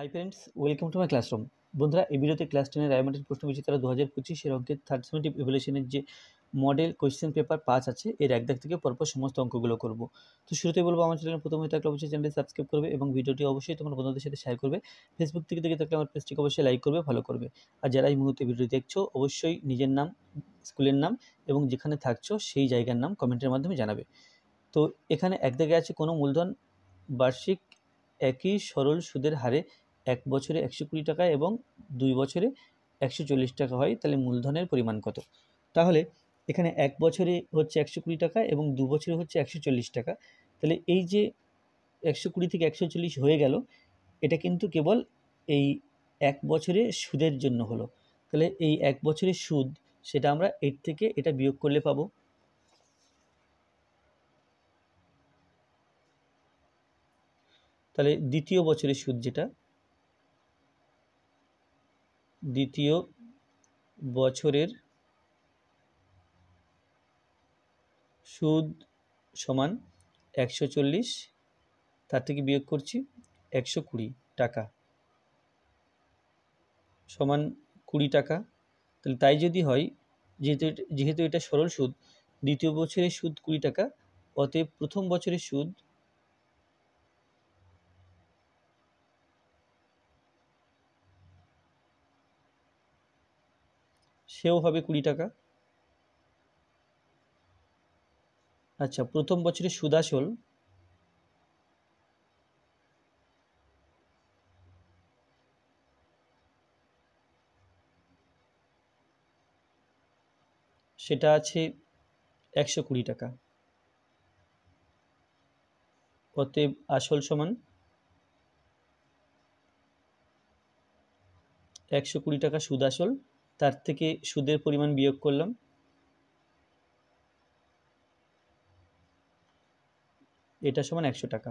Hi friends, welcome to my classroom. বন্ধুরা, এই ভিডিওতে ক্লাস 10-এর রায়মার্টিন প্রশ্ন বিচিত্রা 2025 অঙ্কের থার্ড সামেটিভ ইভ্যালুয়েশনের যে মডেল কোয়েশ্চেন পেপার 5 আছে এর এক দাগ থেকে পরপর সমস্ত অঙ্কগুলো করব। তো শুরুতেই বলবো, আমার চ্যানেল প্রথম হয়ে থাকলে অবশ্যই চ্যানেলটি সাবস্ক্রাইব করবে এবং ভিডিওটি অবশ্যই তোমার বন্ধুদের সাথে শেয়ার করবে। ফেসবুক থেকে দেখে থাকলে আমার পেজটিকে অবশ্যই লাইক করবে, ফলো করবে। আর যারা এই মুহূর্তে ভিডিও দেখছো অবশ্যই নিজের নাম, স্কুলের নাম এবং যেখানে থাকছো সেই জায়গার নাম কমেন্টের মাধ্যমে জানাবে। তো এখানে এক দাগে আছে কোনো মূলধন বার্ষিক একই সরল সুদের হারে 1 বছরে 120 টাকা এবং 2 বছরে 140 টাকা হয়, তাহলে মূলধনের পরিমাণ কত? তাহলে এখানে 1 বছরে হচ্ছে 120 টাকা এবং 2 বছরে হচ্ছে 140 টাকা। তাহলে এই যে 120 থেকে 140 হয়ে গেল, এটা কিন্তু কেবল এই 1 বছরে সুদের জন্য হলো। তাহলে এই 1 বছরের সুদ, সেটা আমরা এর থেকে এটা বিয়োগ করলে পাবো। তাহলে দ্বিতীয় বছরের সুদ, যেটা দ্বিতীয় বছরের সুদ সমান 140, তার থেকে বিয়োগ করছি 120 টাকা সমান 20 টাকা। তাহলে তাই যদি হয়, যেহেতু এটা সরল সুদ, দ্বিতীয় বছরের সুদ 20 টাকা, অতএব প্রথম বছরের সুদ সেও হবে 20 টাকা। আচ্ছা, প্রথম বছরের সুদ আসল সেটা আছে 120 টাকা, অতএব আসল সমান 120 টাকা সুদ আসল, তার থেকে সুদের পরিমাণ বিয়োগ করলাম, এটা সমান 100 টাকা।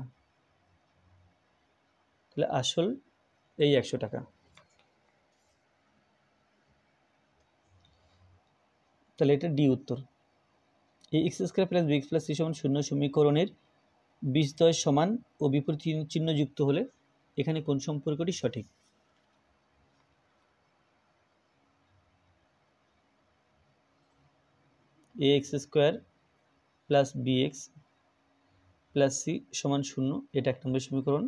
তাহলে আসল এই 100 টাকা। তাহলে এটা ডি উত্তর। এই x square plus b x plus c সমান 0 সমীকরণের বীজদ্বয় সমান ও বিপরীত চিহ্ন যুক্ত হলে এখানে কোন সম্পর্কটি সঠিক? A x square plus b x plus c সমান 0, এটা 1 নম্বর সমীকরণ।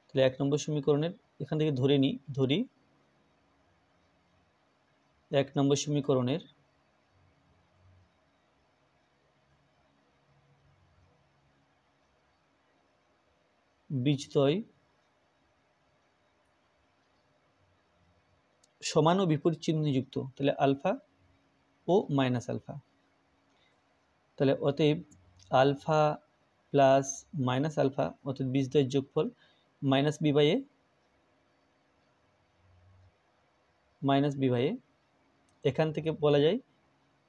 তাহলে 1 নম্বর সমীকরণের এখান থেকে ধরি 1 নম্বর সমীকরণের বীজদ্বয় সমান ও বিপরীত চিহ্ন যুক্ত, তাহলে আলফা ও মাইনাস আলফা। তাহলে অতএব আলফা প্লাস মাইনাস আলফা, অর্থাৎ বীজদ্বয়ের যোগফল মাইনাস বি বাই এ, এখান থেকে বলা যায়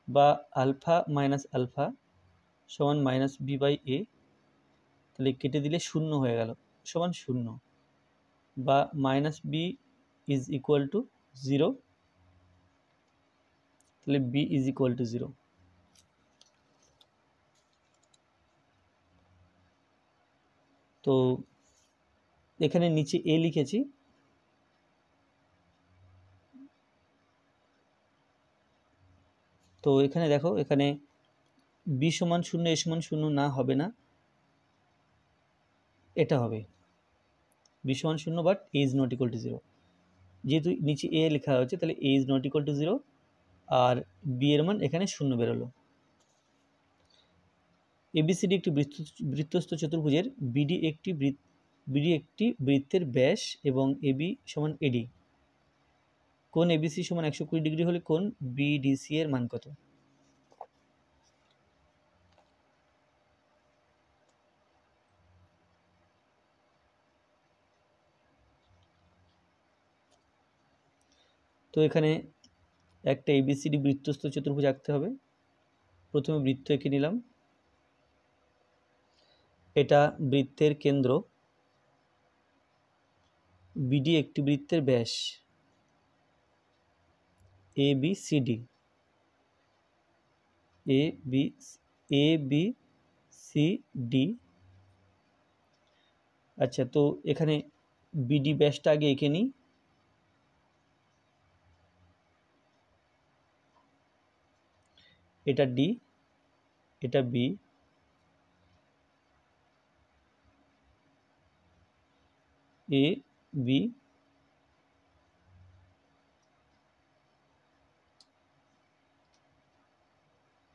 বা আলফা মাইনাস আলফা সমান মাইনাস বি বাই এ, তাহলে কেটে দিলে 0 হয়ে গেল, সমান 0, বা minus b is equal to 0, তাহলে বি ইজ ইকুয়াল টু 0। তো এখানে নিচে এ লিখেছি, তো এখানে দেখো, এখানে বি সমান 0 এ সমান 0 না, হবে না, এটা হবে বি সমান 0 but a is not equal to 0। যেহেতু নিচে এ লেখা হচ্ছে, তাহলে a is not equal to 0 আর বি এর মান এখানে 0 বেরোলো। এবিসিডি একটি বৃত্তস্থ চতুর্ভুজের বিডি একটি বৃত্তের ব্যাস এবং এবি সমান এডি। কোণ এবিসি সমান 120 ডিগ্রি হলে কোণ বিডিসি এর মান কত? তো এখানে একটা এবিসিডি বৃত্তস্থ চতুর্ভুজ আঁকতে হবে। প্রথমে বৃত্ত এঁকে নিলাম, এটা বৃত্তের কেন্দ্র, বিডি একটি বৃত্তের ব্যাস, A B C D, A B C D. আচ্ছা, তো এখানে বিডি ব্যাসটা আগে এঁকে নিই। এটা ডি, এটা বি, এ বি,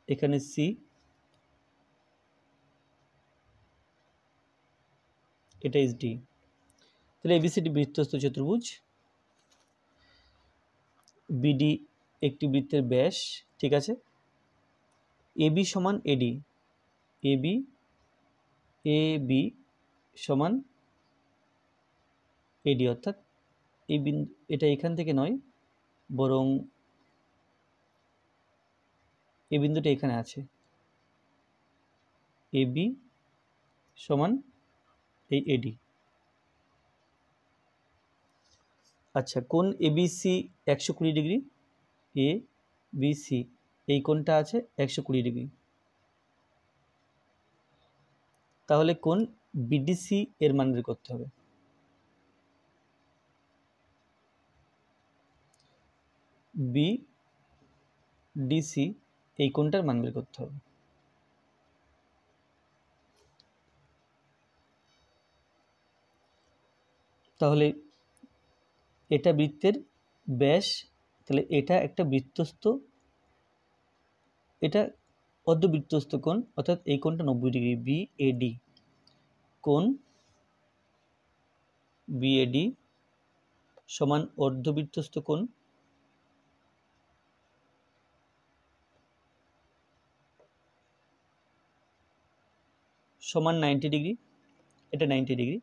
এখানে সি, এটা ইজ ডি। তাহলে এবিসিডি বৃত্তস্থ চতুর্ভুজ। বিডি একটি বৃত্তের ব্যাস, ঠিক আছে। এবি সমান এডি, এবি এবি সমান এডি, অর্থাৎ এই বিন্দু, এটা এখান থেকে নয়, বরং এই বিন্দুটা এখানে আছে। এবি সমান এই এডি। আচ্ছা, কোণ ABC 120 degree, A B C এই কোণটা আছে 120 ডিগ্রি। তাহলে কোণ বিডিসি এর মান বের করতে হবে। বিডিসি এই কোণটার মান বের করতে হবে। তাহলে এটা বৃত্তের ব্যাস, তাহলে এটা একটা বৃত্তস্থ, এটা অর্ধবৃত্তস্থ কোণ, অর্থাৎ এই কোণটা 90 ডিগ্রি। বিএডি, কোণ বিএডি সমান অর্ধবৃত্তস্থ কোণ সমান 90 ডিগ্রি, এটা 90 ডিগ্রি।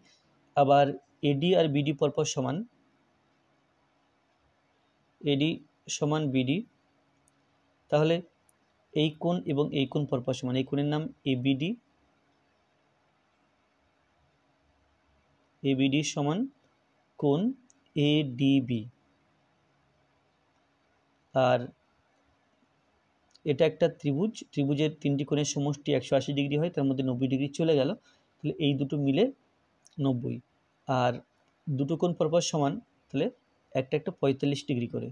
আবার এডি আর বিডি পরপর সমান, এডি সমান বিডি। তাহলে এই কোণ এবং এই কোণ পরপর সমান, এই কোণের নাম এবিডি, এবিডি সমান কোণ এডিবি। আর এটা একটা ত্রিভুজ, ত্রিভুজের তিনটি কোণের সমষ্টি 180 ডিগ্রি হয়, তার মধ্যে 90 ডিগ্রি চলে গেল, তাহলে এই দুটো মিলে 90। আর দুটো কোণ পরপর সমান, তাহলে একটা একটা 45 ডিগ্রি করে।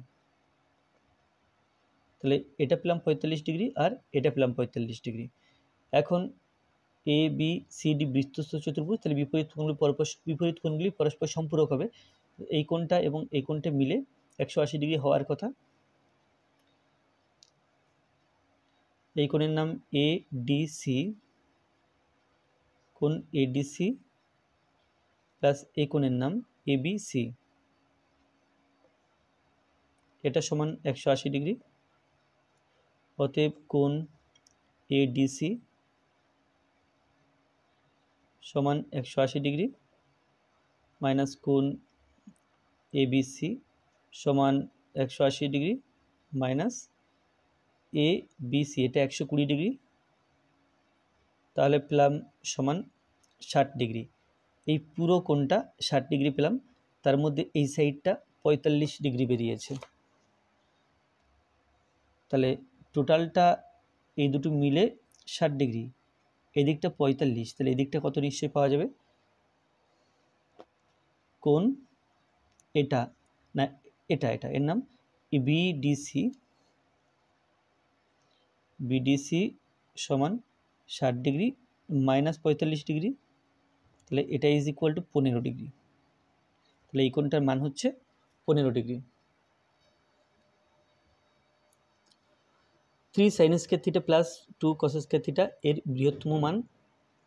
তাহলে এটা পেলাম 45 ডিগ্রি আর এটা পেলাম 45 ডিগ্রি। এখন এ বি সি ডি বৃত্তস্থ চতুর্ভুজ, তাহলে বিপরীত কোণগুলি পরস্পর সম্পূরক হবে। এই কোণটা এবং এই কোণটা মিলে 180 ডিগ্রি হওয়ার কথা। এই কোণের নাম এ ডি সি, কোণ এডিসি প্লাস এই কোণের নাম এবিসি, এটা সমান 180 ডিগ্রি। অতএব কোণ এডিসি সমান 180 ডিগ্রি মাইনাস কোণ এবিসি সমান 180 ডিগ্রি মাইনাস এ বিসি, এটা 120 ডিগ্রি, তাহলে পেলাম সমান 60 ডিগ্রি। এই পুরো কোণটা 60 ডিগ্রি পেলাম, তার মধ্যে এই সাইডটা 45 ডিগ্রি বেরিয়েছে। তাহলে টোটালটা এই দুটো মিলে 60 ডিগ্রি, এদিকটা 45, তাহলে এদিকটা কত নিশ্চয়ই পাওয়া যাবে। কোণ এটা না, এটা এর নাম বিডিসি, বিডিসি সমান 60 ডিগ্রি মাইনাস 45 ডিগ্রি, তাহলে এটা ইজ ইকুয়াল টু 15 ডিগ্রি। তাহলে এই কোণটার মান হচ্ছে 15 degree. 3 sin square theta plus 2 cos square theta এর বৃহত্তম মান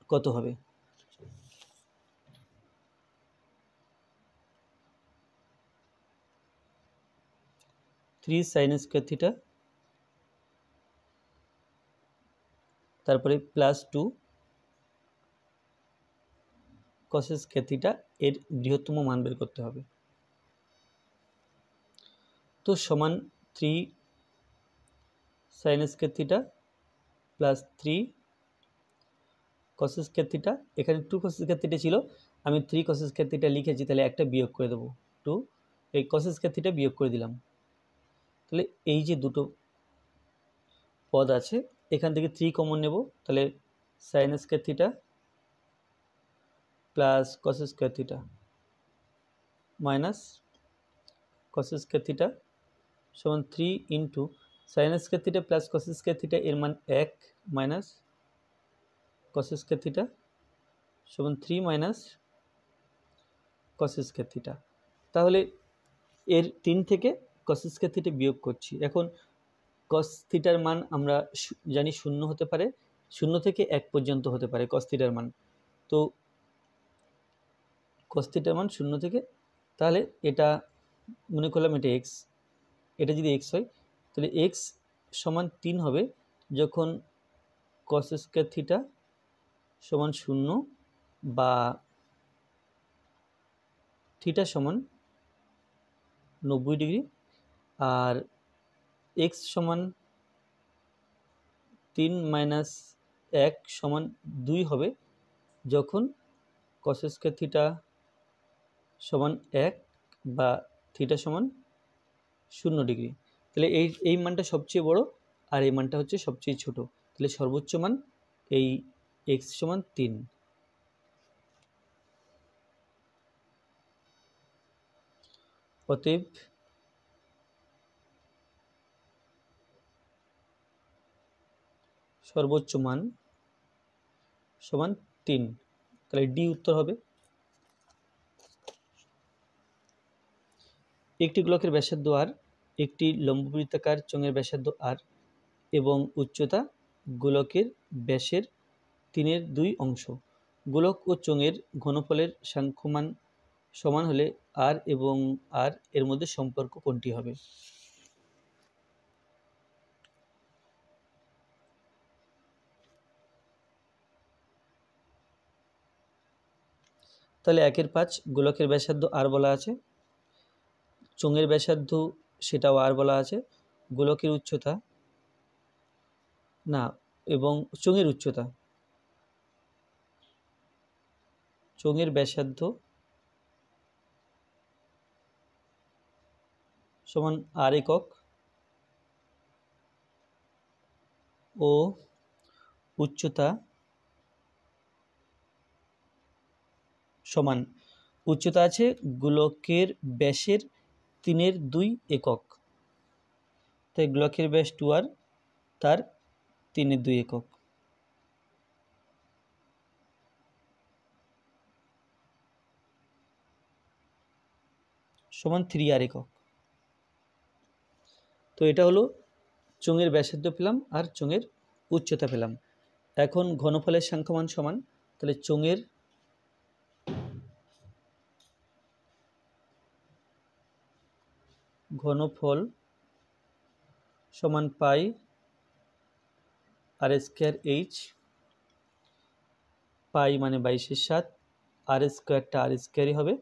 কত হবে? থ্রি সাইন স্কয়ার থিটা তারপরে প্লাস 2 cos স্কয়ার থিটা এর বৃহত্তম মান বের করতে হবে। তো সমান 3 sine square theta plus 3 cos square theta, এখানে 2 cos স্কয়ার থিটা ছিল, আমি 3 cos স্কয়ার থিটা লিখেছি, তাহলে একটা বিয়োগ করে দেবো, 2 এই cos স্কয়ার থিটা বিয়োগ করে দিলাম। তাহলে এই যে দুটো পদ আছে এখান থেকে 3 কমন নেব, তাহলে sine square theta plus cos square theta minus cos square theta সমান 3 into sine square theta plus cos square theta এর মান 1 মাইনাস কস স্কয়ার থিটা সমান 3 মাইনাস কস স্কয়ার থিটা। তাহলে এর 3 থেকে কস স্কয়ার থিটা বিয়োগ করছি। এখন কস থিটার মান আমরা জানি 0 হতে পারে, 0 থেকে 1 পর্যন্ত হতে পারে কস থিটার মান। তো কস থিটার মান 0 থেকে, তাহলে এটা মনে করলাম এটা এক্স, এটা যদি এক্স হয় তাহলে এক্স সমান 3 হবে যখন কস স্কয়ার থিটা সমান 0 বা থিটা সমান 90 ডিগ্রি, আর এক্স সমান 3 মাইনাস 1 সমান 2 হবে যখন কস স্কয়ার থিটা সমান 1 বা থিটা সমান 0 ডিগ্রি। তাহলে এই মানটা সবচেয়ে বড় আর এই মানটা হচ্ছে সবচেয়ে ছোট। তাহলে সর্বোচ্চ মান এই x সমান 3। অতএব সর্বোচ্চ মান সমান 3। তাহলে ডি উত্তর হবে। একটি গোলকের ব্যাসার্ধ আর, একটি লম্ববৃত্তাকার চোঙের ব্যাসার্ধ আর এবং উচ্চতা গোলকের ব্যাসের 3/2 অংশ। গোলক ও চোঙের ঘনফলের সাংখ্যমান সমান হলে আর এবং আর এর মধ্যে সম্পর্ক কোনটি হবে? তাহলে 1/5 গোলকের ব্যাসার্ধ আর বলা আছে, চোঙের ব্যাসার্ধ সেটাও আর বলা আছে, গোলকের উচ্চতা না এবং চোঙের উচ্চতা, চোঙের ব্যাসার্ধ সমান আর একক ও উচ্চতা সমান, উচ্চতা আছে গোলকের ব্যাসের 3/2 একক, তাই গোলকের ব্যাস 2r, তার 3/2 একক সমান 3r একক। তো এটা হলো চোঙের ব্যাসার্ধ পেলাম আর চোঙের উচ্চতা পেলাম। এখন ঘনফলের সাংখ্যমান সমান, তাহলে চোঙের ঘনফল সমান পাই আর স্কয়ার এইচ, পাই মানে 22/7, আর স্কয়ারটা আর স্কয়ারই হবে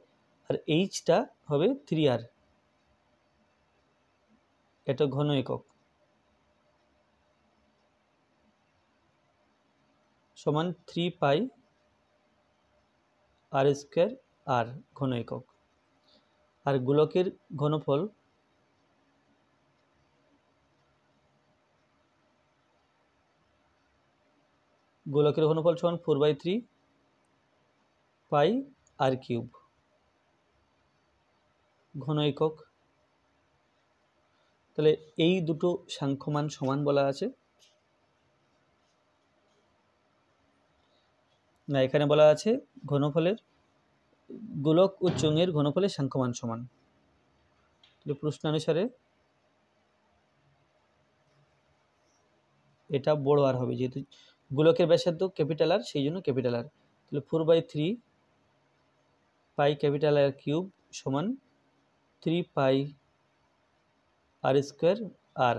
আর এইচটা হবে 3r, এটা ঘন একক সমান 3 পাই আর স্কয়ার আর ঘন একক। আর গোলকের ঘনফল সমান 4/3 পাই আর কিউব ঘন একক। তাহলে এই দুটো সাংখ্যমান সমান বলা আছে না, এখানে বলা আছে ঘনফলের গোলক ও চোঙের ঘনফলের সাংখ্যমান সমান। তাহলে প্রশ্নানুসারে এটা বড় আর হবে, যেহেতু গোলকের ব্যাসার্ধ ক্যাপিটাল আর, সেই জন্য ক্যাপিটাল আর। তাহলে 4/3 পাই ক্যাপিটাল আর কিউব সমান 3 পাই আর স্কয়ার আর,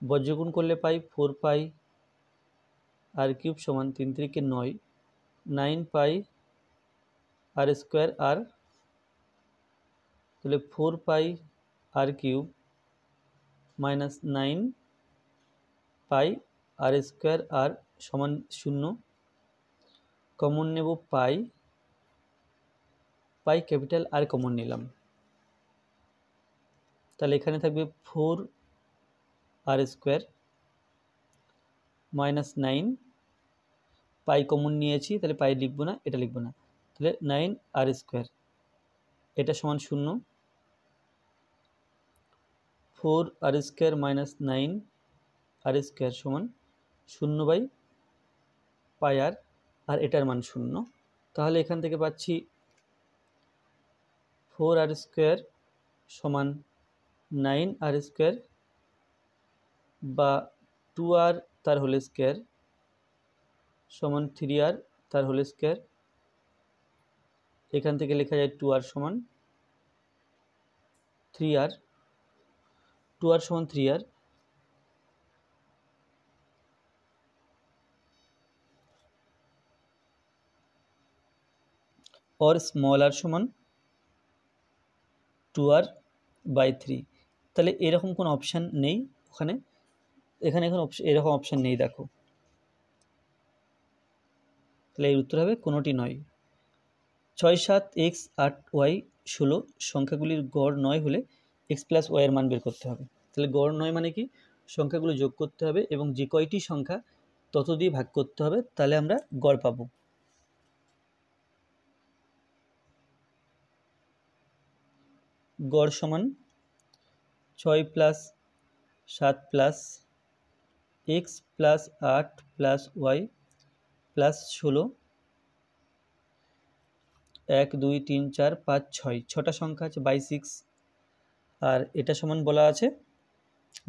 বজ্রগুণ করলে পাই 4 পাই আর কিউব সমান 3 3 9, 9 পাই আর স্কয়ার আর, তাহলে 4 পাই আর কিউব মাইনাস 9 পাই আর স্কয়ার আর সমান 0। কমন নেব পাই, পাই ক্যাপিটাল আর কমন নিলাম, তাহলে এখানে থাকবে 4 আর স্কয়ার মাইনাস 9, পাই কমন নিয়েছি তাহলে পাই লিখবো না, এটা লিখবো না, তাহলে 9 আর স্কয়ার এটা সমান 0, 4r² মাইনাস 9r² সমান 0/πr, আর এটার মান 0। তাহলে এখান থেকে পাচ্ছি 4r² সমান 9r² বা 2r তার হোল স্কোয়ার সমান 3r তার হোল স্কোয়ার। এখান থেকে লেখা যায় 2r সমান 3r, 2r সমান 3r, or স্মল r সমান 2r/3। তাহলে এরকম কোনো অপশান নেই ওখানে, এখানে এখন এরকম অপশান নেই দেখো, তাহলে এর উত্তর হবে কোনোটি নয়। 6, 7, x, 8, y, 16 সংখ্যাগুলির গড় 9 হলে x প্লাস ওয়াই এর মান বের করতে হবে। তাহলে গড় 9 মানে কি, সংখ্যাগুলো যোগ করতে হবে এবং যে কয়টি সংখ্যা তত দিয়ে ভাগ করতে হবে, তাহলে আমরা গড় পাবো। গড় সমান 6 plus 7 plus x plus 8 plus y plus 16, 1, 2, 3, 4, 5, 6, 6টা সংখ্যা আছে বাই 6, আর এটা সমান বলা আছে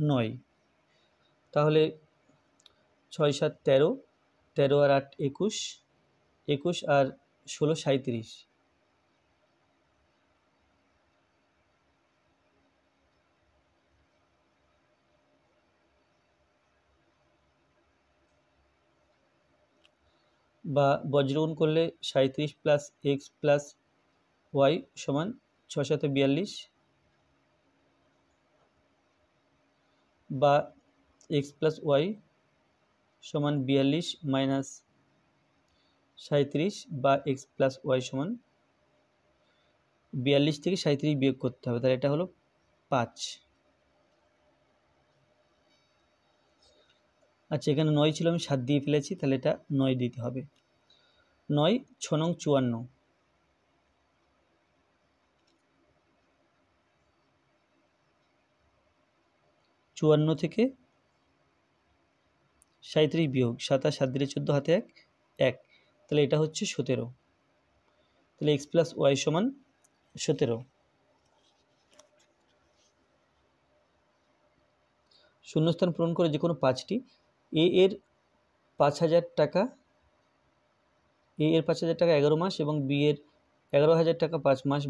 9। তাহলে 6, 7, 13, 13 আর 8 21, 21 আর 16 37, বা বজ্রগুণ করলে 37 প্লাস এক্স প্লাস ওয়াই সমান 6, 7, 42, বা এক্স প্লাস ওয়াই সমান 42 মাইনাস 37, বা এক্স প্লাস ওয়াই সমান 42 থেকে 37 বিয়োগ করতে হবে, তাহলে এটা হলো 5। আচ্ছা, এখানে 9 ছিল, আমি 7 দিয়ে ফেলেছি, তাহলে এটা 9 দিতে হবে। 9, 6 নং 54, 54 থেকে 37 বিয়োগ 7 আর 7 দিলে 14, হাতে 1, 1, তাহলে এটা হচ্ছে 17। তাহলে এক্স প্লাস ওয়াই সমান 17। শূন্যস্থান পূরণ করে যে কোনো 5টি এ এর 5,000 টাকা, এ এর 5,000 টাকা 11 মাস এবং বি এর 11,000 টাকা 5 মাস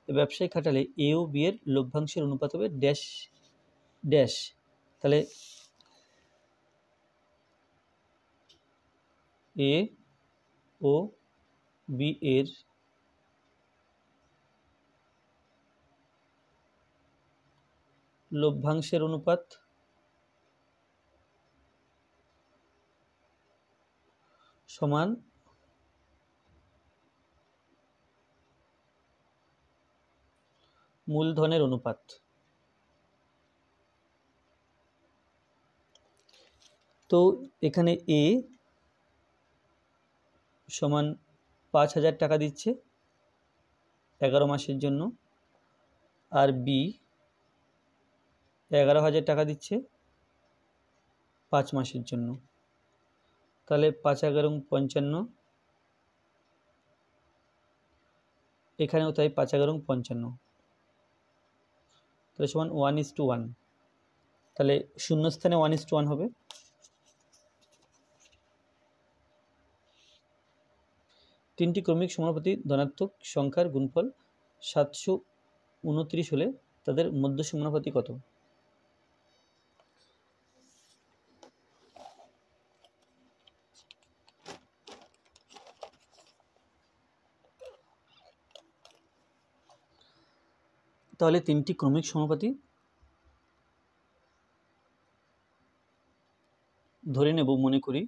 ব্যবসায় খাটালে এ ও বি এর লভ্যাংশের অনুপাত হবে ড্যাশ ড্যাশ। তাহলে এ ও বি এর লভ্যাংশের অনুপাত সমান মূলধনের অনুপাত। তো এখানে এ সমান 5,000 টাকা দিচ্ছে 11 মাসের জন্য, আর বি 11,000 টাকা দিচ্ছে 5 মাসের জন্য। তাহলে 5, 11, 55, এখানেও তাই 5, 11, 55, তাহলে সমান 1:1। তাহলে শূন্যস্থানে 1:1 হবে। তিনটি ক্রমিক সমানুপাতিক ধনাত্মক সংখ্যার গুণফল 729 হলে তাদের মধ্য সমানুপাতি কত? তাহলে তিনটি ক্রমিক সমানুপাতি ধরে নেব, মনে করি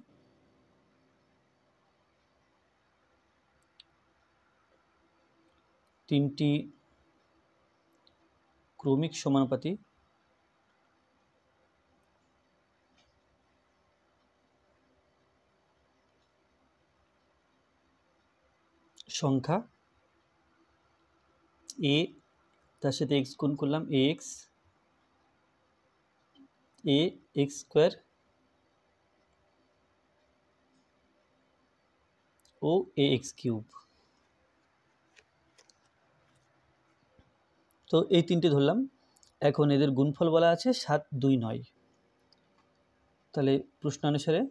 তিনটি ক্রমিক সমানুপাতি সংখ্যা এ তার সাথে এক্স গুণ করলাম এক্স স্কোয়ার ও এক্স কিউব। তো এই তিনটে ধরলাম। এখন এদের গুণফল বলা আছে 7, 2, 9। তাহলে প্রশ্নানুসারে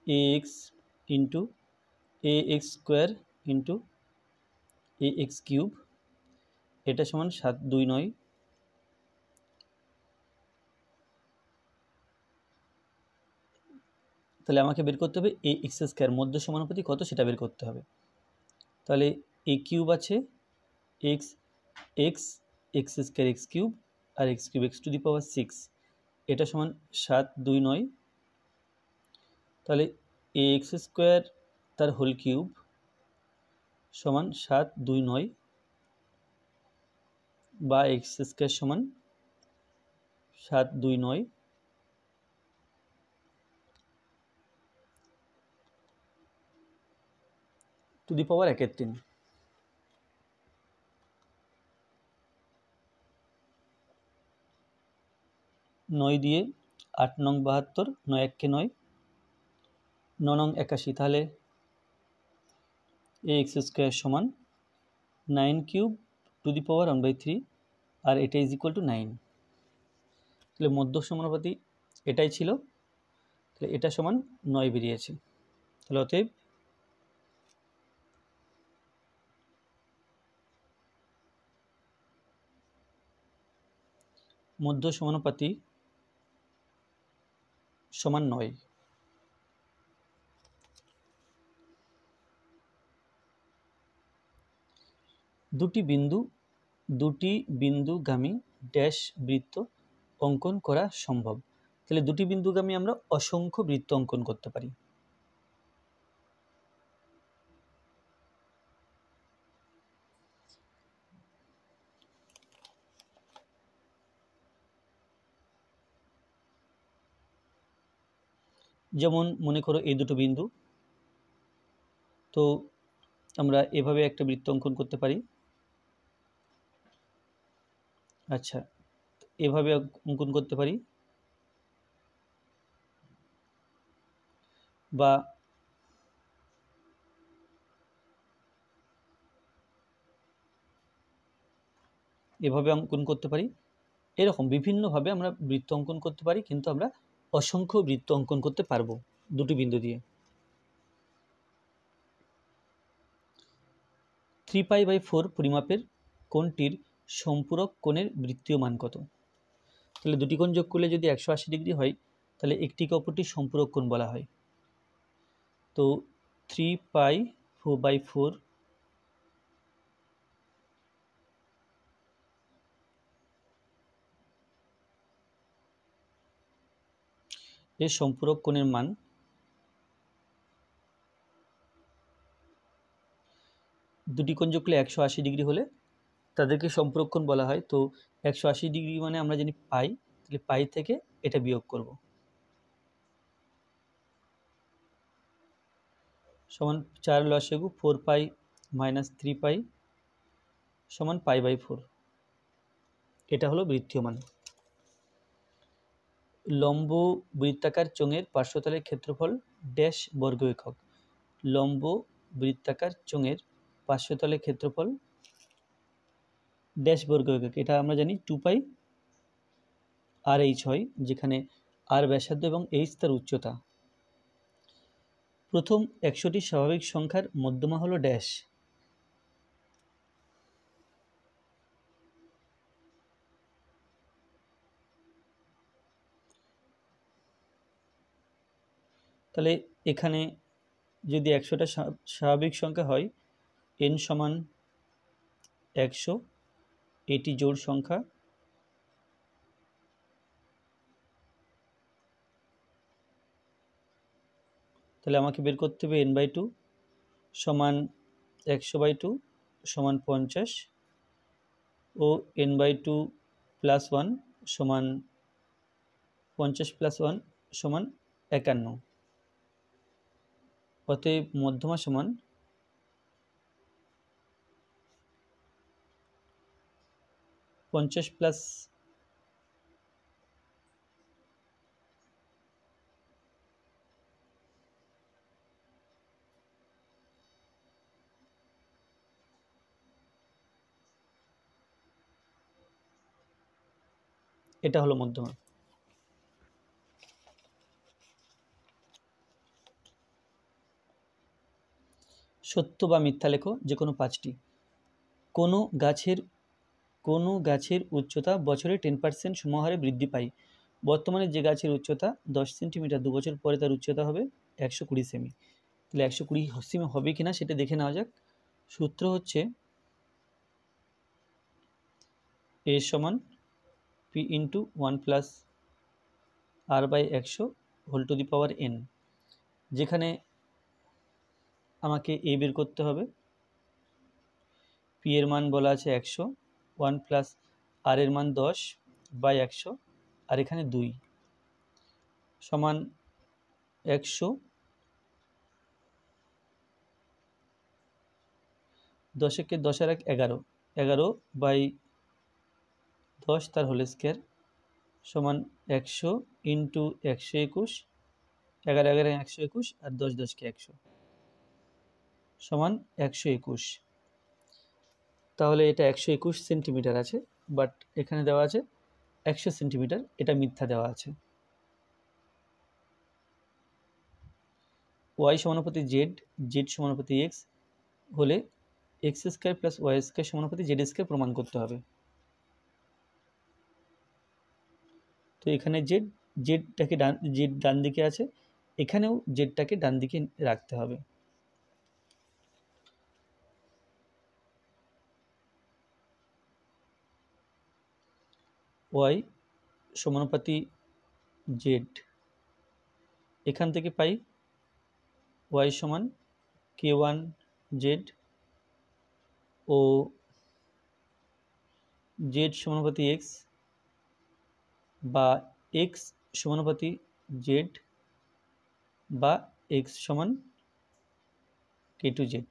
ax into ax square into ax cube, এটা সমান 7, 2, 9। তাহলে আমাকে বের করতে হবে এ এক্স স্কোয়ার মধ্য সমানুপাতি কত সেটা বের করতে হবে। তাহলে এ কিউব আছে x x x square x cube আর x cube x to the power 6, এটা সমান 7, 2, 9। তাহলে এ এক্স স্কোয়ার তার হোল কিউব সমান 7, 2, 9 বা এক্স স্কোয়ার সমান 7, 2, 9 টু দি পাওয়ার 1/3। 9 দিয়ে 8 নং 72, 9 1 9, 9 নং 81। তাহলে এ এক্স স্কোয়ার সমান 9 কিউব টু দি পাওয়ার 1/3 আর এটা ইজ ইকুয়াল টু 9। তাহলে মধ্য সমানুপাতি এটাই ছিল, তাহলে এটা সমান 9 বেরিয়েছে। তাহলে অতএব মধ্য সমানুপাতি সমান 9। দুটি বিন্দুগামী ড্যাশ বৃত্ত অঙ্কন করা সম্ভব। তাহলে দুটি বিন্দুগামী আমরা অসংখ্য বৃত্ত অঙ্কন করতে পারি। যেমন মনে করো এই দুটো বিন্দু, তো আমরা এভাবে একটা বৃত্ত অঙ্কন করতে পারি। আচ্ছা, এভাবে অঙ্কন করতে পারি, বা এভাবে অঙ্কন করতে পারি। এরকম বিভিন্নভাবে আমরা বৃত্ত অঙ্কন করতে পারি, কিন্তু আমরা অসংখ্য বৃত্ত অঙ্কন করতে পারবো দুটি বিন্দু দিয়ে। 3π/4 পরিমাপের কোণটির সম্পূরক কোণের বৃত্তীয় মান কত? তাহলে দুটি কোণ যোগ করলে যদি 180 ডিগ্রি হয়, তাহলে একটিকে অপরটি সম্পূরক কোণ বলা হয়। তো 3π/4 এর সম্পূরক কোণের মান দুটি কোণ যোগ করলে 180 ডিগ্রি হলে তাদেরকে সম্পূরক কোণ বলা হয়। তো 180 ডিগ্রি মানে আমরা জানি পাই, তাহলে পাই থেকে এটা বিয়োগ করব, সমান 4 লসাগু 4π - 3π সমান π/4। এটা হলো বৃত্তীয় মান। লম্ব বৃত্তাকার চোঙের পার্শ্বতলের ক্ষেত্রফল ড্যাশ বর্গ একক। লম্ব বৃত্তাকার চোঙের পার্শ্বতলের ক্ষেত্রফল ড্যাশ বর্গ একক, এটা আমরা জানি 2π/r/h হয়, যেখানে r ব্যাসার্ধ এবং h তার উচ্চতা। প্রথম 100টি স্বাভাবিক সংখ্যার মধ্যমা হলো ড্যাশ। তাহলে এখানে যদি 100টা স্বাভাবিক সংখ্যা হয়, n সমান 100, এটি জোড় সংখ্যা। তাহলে আমাকে বের করতে হবে n/2 সমান 100/2 সমান 50 ও n/2 + 1 সমান 50 + 1 সমান 51। অতএব মধ্যমা সমান পঞ্চাশ প্লাস এটা হলো মধ্যমা। সত্য বা মিথ্যা লেখো যে কোনো পাঁচটি। কোনো গাছের উচ্চতা বছরে 10% সমহারে বৃদ্ধি পায়। বর্তমানে যে গাছের উচ্চতা 10 সেন্টিমিটার, 2 বছর পরে তার উচ্চতা হবে 120 সেমি। তাহলে 120 সেমি হবে কিনা সেটা দেখে নেওয়া যাক। সূত্র হচ্ছে a সমান p into 1 plus r by 100 whole to the power n, যেখানে আমাকে a বের করতে হবে। p এর মান বলা আছে 100, 1 প্লাস r এর মান 10 বাই 100, আর এখানে 2 সমান 100, 10 কে 10 আর 11, 11 বাই 10 তার হোল স্কোয়ার সমান 100 ইন্টু 121, 11 11 121 আর 10 10 কে 100 সমান 121। তাহলে এটা 121 সেন্টিমিটার আছে, বাট এখানে দেওয়া আছে 100 সেন্টিমিটার, এটা মিথ্যা দেওয়া আছে। ওয়াই সমানুপাতি জেড, জেড সমানুপাতি এক্স হলে x square plus y square সমানুপাতি জেড স্কোয়ার প্রমাণ করতে হবে। তো এখানে জেডটাকে জেড ডান দিকে আছে, এখানেও জেডটাকে ডান দিকে রাখতে হবে। ওয়াই সমানুপাতি জেড, এখান থেকে পাই ওয়াই সমান k1 জেড ও জেড সমানুপাতি এক্স বা এক্স সমানুপাতি জেড বা এক্স সমান k2 জেড।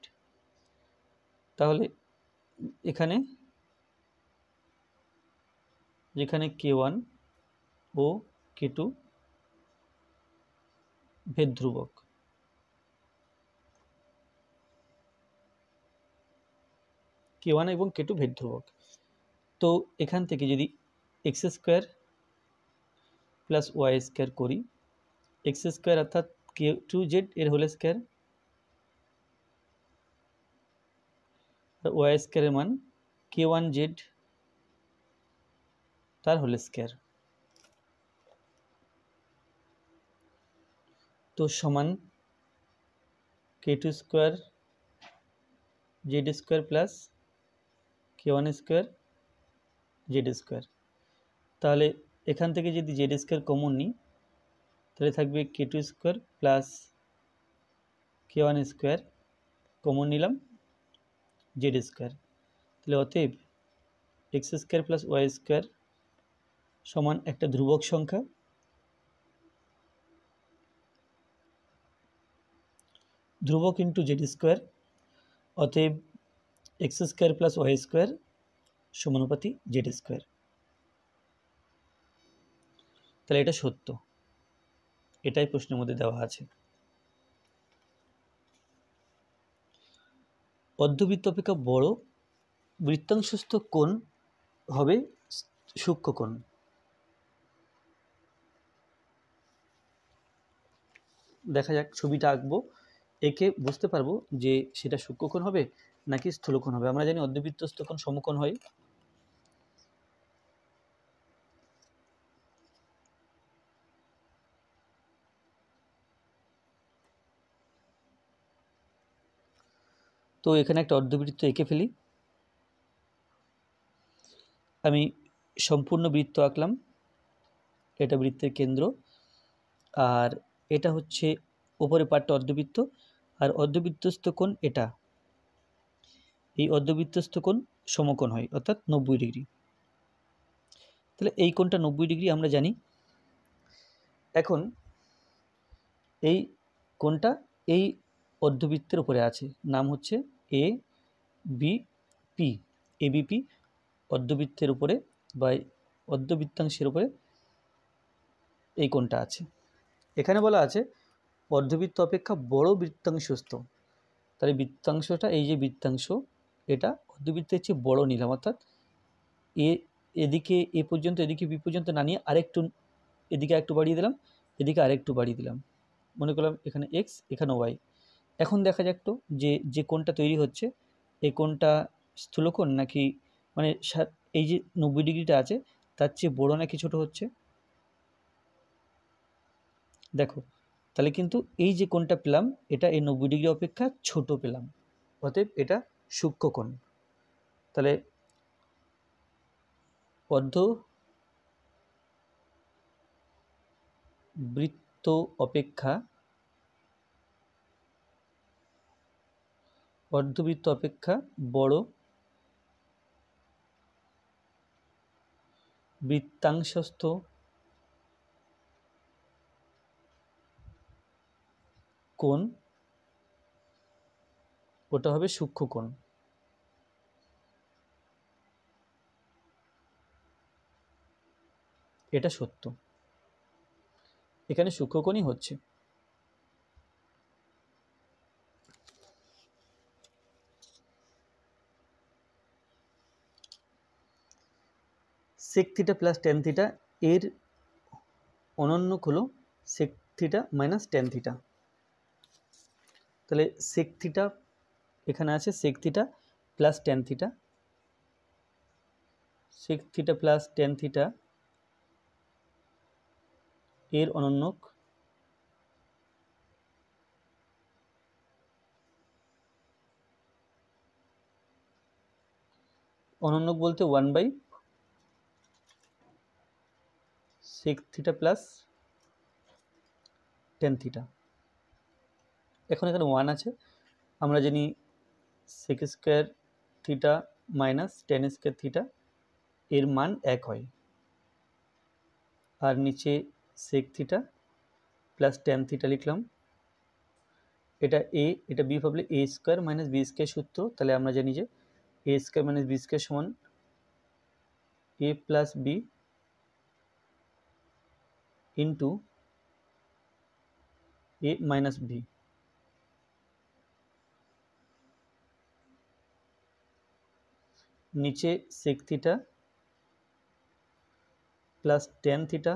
তাহলে এখানে যেখানে k1 ও k2 ভেদ ধ্রুবক, k1 এবং k2 ভেদ ধ্রুবক, তো এখান থেকে যদি x square plus y square করি, এক্স স্কোয়ার অর্থাৎ k2 জেড এর হোল স্কোয়ার, ওয়াই স্কোয়ারের মান k1 জেড তার হোল স্কোয়ার, তো সমান k2 square Z square plus k1 square Z square. তাহলে এখান থেকে যদি জেড স্কোয়ার কমন নিই তাহলে থাকবে k2 square plus k1 square, common নিলাম জেড স্কোয়ার। তাহলে অতএব x square plus y square সমান একটা ধ্রুবক সংখ্যা, ধ্রুবক ইন্টু জেড স্কোয়ার, অতএব x square plus y square সমানুপাতি জেড স্কোয়ার। তাহলে এটা সত্য, এটাই প্রশ্নের মধ্যে দেওয়া আছে। অর্ধবৃত্ত অপেক্ষা বড় বৃত্তাংশস্থ কোণ হবে সূক্ষ্মকোণ। দেখা যাক, ছবিটা আঁকবো, একে বুঝতে পারবো যে সেটা সূক্ষ্মকোণ হবে নাকি স্থূলকোণ হবে। আমরা জানি অর্ধবৃত্তস্থ কোণ সমকোণ হয়। তো এখানে একটা অর্ধবৃত্ত এঁকে ফেলি। আমি সম্পূর্ণ বৃত্ত আঁকলাম, এটা বৃত্তের কেন্দ্র, আর এটা হচ্ছে উপরে পাটটা অর্ধবৃত্ত, আর অর্ধবৃত্তস্থ কোণ এটা, এই অর্ধবৃত্তস্থ কোণ সমকোণ হয় অর্থাৎ 90 ডিগ্রি। তাহলে এই কোণটা 90 ডিগ্রি আমরা জানি। এখন এই কোণটা এই অর্ধবৃত্তের উপরে আছে, নাম হচ্ছে এ বি পি। এবিপি অর্ধবৃত্তের উপরে বা অর্ধবৃত্তাংশের উপরে এই কোণটা আছে। এখানে বলা আছে অর্ধবৃত্ত অপেক্ষা বড় বৃত্তাংশস্থ, তাহলে বৃত্তাংশটা, এই যে বৃত্তাংশ, এটা অর্ধবৃত্তের চেয়ে বড় নিলাম, অর্থাৎ এদিকে এ পর্যন্ত, এদিকে বি পর্যন্ত না নিয়ে আরেকটু এদিকে একটু বাড়িয়ে দিলাম, এদিকে আরেকটু বাড়িয়ে দিলাম, মনে করলাম এখানে এক্স এখানে ওয়াই। এখন দেখা যাক তো যে কোণটা তৈরি হচ্ছে, এই কোণটা স্থূলকোণ নাকি, মানে এই যে 90 ডিগ্রিটা আছে তার চেয়ে বড় নাকি ছোট হচ্ছে। দেখো তাহলে কিন্তু এই যে কোণটা পেলাম এটা এই 90 ডিগ্রি অপেক্ষা ছোট পেলাম, অতএব এটা সূক্ষ্ম কোণ। তাহলে অর্ধবৃত্ত অপেক্ষা বড় বৃত্তাংশস্থ কোণ, ওটা হবে সূক্ষ্ম কোণ। এটা সত্য, এখানে সূক্ষ্ম কোণই হচ্ছে। Sec theta plus tan theta এর অনন্যক হলো sec theta minus tan theta. তাহলে সেক থিটা এখানে আছে, sec theta plus tan theta, sec theta plus tan theta এর অনন্যক বলতে 1/, sec theta plus tan theta. এখন এখানে 1 আছে, আমরা জানি sec square theta minus tan square theta এর মান 1 হয়, আর নিচে sec theta plus tan theta লিখলাম, এটা এ এটা বি ভাবলে a square minus b square সূত্র, তাহলে আমরা জানি যে a square minus b square সমান a plus b into a minus b. নিচে sec theta plus tan theta,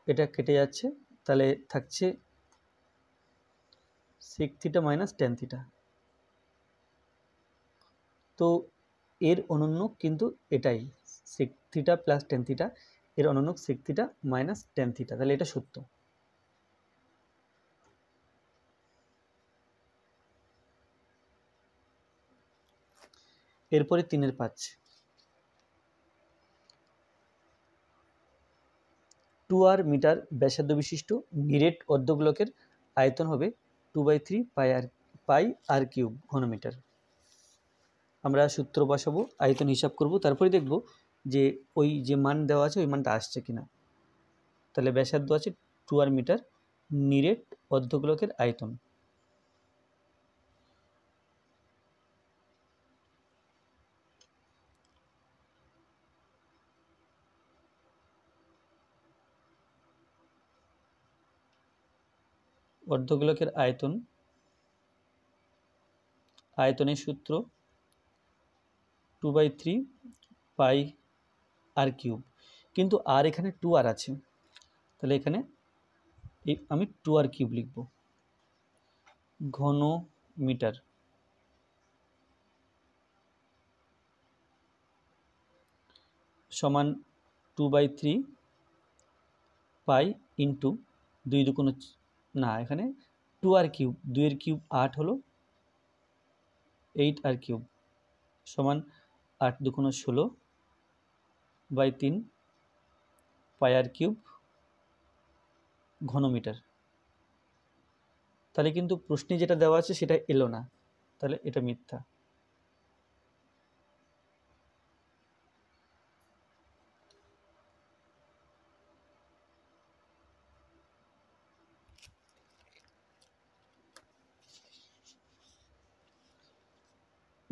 এটা কেটে যাচ্ছে, তাহলে থাকছে sec theta minus tan theta. তো এর অনন্যক কিন্তু এটাই, sec theta plus tan theta এর অনন্যক sec theta minus tan theta, তাহলে এটা সত্য। এরপরে 3-5, 2r মিটার ব্যাসার্ধ বিশিষ্ট নিরেট অর্ধগোলকের আয়তন হবে 2/3 পাই আর কিউব ঘনমিটার। আমরা সূত্র বসাবো, আয়তন হিসাব করব, তারপরে দেখব যে ওই যে মান দেওয়া আছে ওই মানটা আসছে কিনা। তাহলে ব্যাসার্ধ আছে 2r মিটার, নিরেট অর্ধগোলকের আয়তন আয়তনের সূত্র 2/3 পাই আর কিউব, কিন্তু আর এখানে 2r আছে, তাহলে এখানে আমি 2r কিউব লিখব, ঘন মিটার সমান 2/3 পাই ইন্টু 2 দুগুণ না, এখানে 2r কিউব, 2 এর কিউব 8 হলো 8r কিউব সমান 8 দুগুণ 16/3 পাই আর কিউব ঘনমিটার। তাহলে কিন্তু প্রশ্নে যেটা দেওয়া আছে সেটা এলো না, তাহলে এটা মিথ্যা।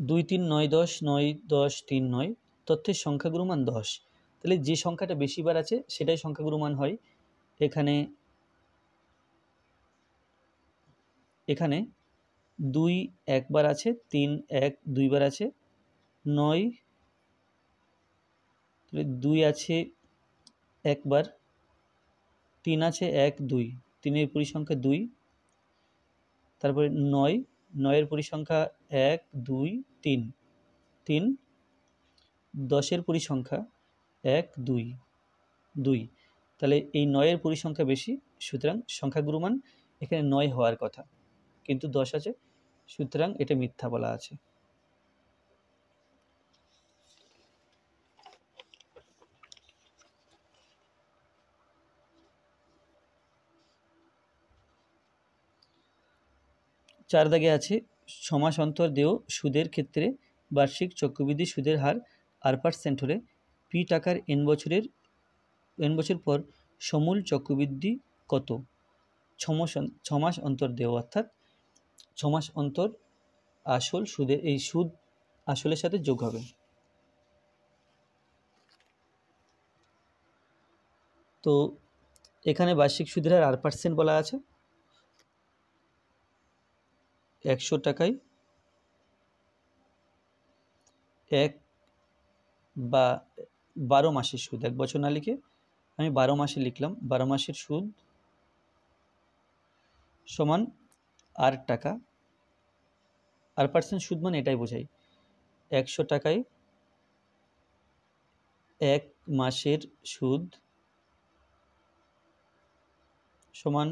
2 3 9 10 9 10 3 9 তথ্যের সংখ্যাগুরু মান 10। তাহলে যে সংখ্যাটা বেশিবার আছে সেটাই সংখ্যাগুরু মান হয়। এখানে এখানে 2 একবার আছে, 3 1 দুইবার আছে, 9 তাহলে 2 আছে একবার, 3 আছে 1 2, 3 এর পরিসংখ্যা 2, তারপরে 9 9 এর পরিসংখ্যা 1 2 3 3, 10 এর পরিসংখ্যা 1 2 2, তাহলে এই 9 এর পরিসংখ্যা বেশি, সুতরাং সংখ্যাগুরু মান এখানে 9 হওয়ার কথা, কিন্তু 10 আছে, সুতরাং এটা মিথ্যা বলা আছে। চার দাগে আছে সমাস অন্তর দেও সুদের ক্ষেত্রে বার্ষিক চক্রবৃদ্ধি সুদের হার r% হলে p টাকার n বছর পর সমূল চক্রবৃদ্ধি কত? ছমাস অন্তর দেও, অর্থাৎ ছমাস অন্তর আসল সুদের এই সুদ আসলের সাথে যোগ হবে। তো এখানে বার্ষিক সুদের হার r% বলা আছে, 100 টাকায় 1 বা 12 মাসের সুদ, 1 বছর না লিখে আমি 12 মাসে লিখলাম, 12 মাসের সুদ সমান r টাকা, r% সুদ মানে এটাই বোঝাই, 100 টাকায় 1 মাসের সুদ সমান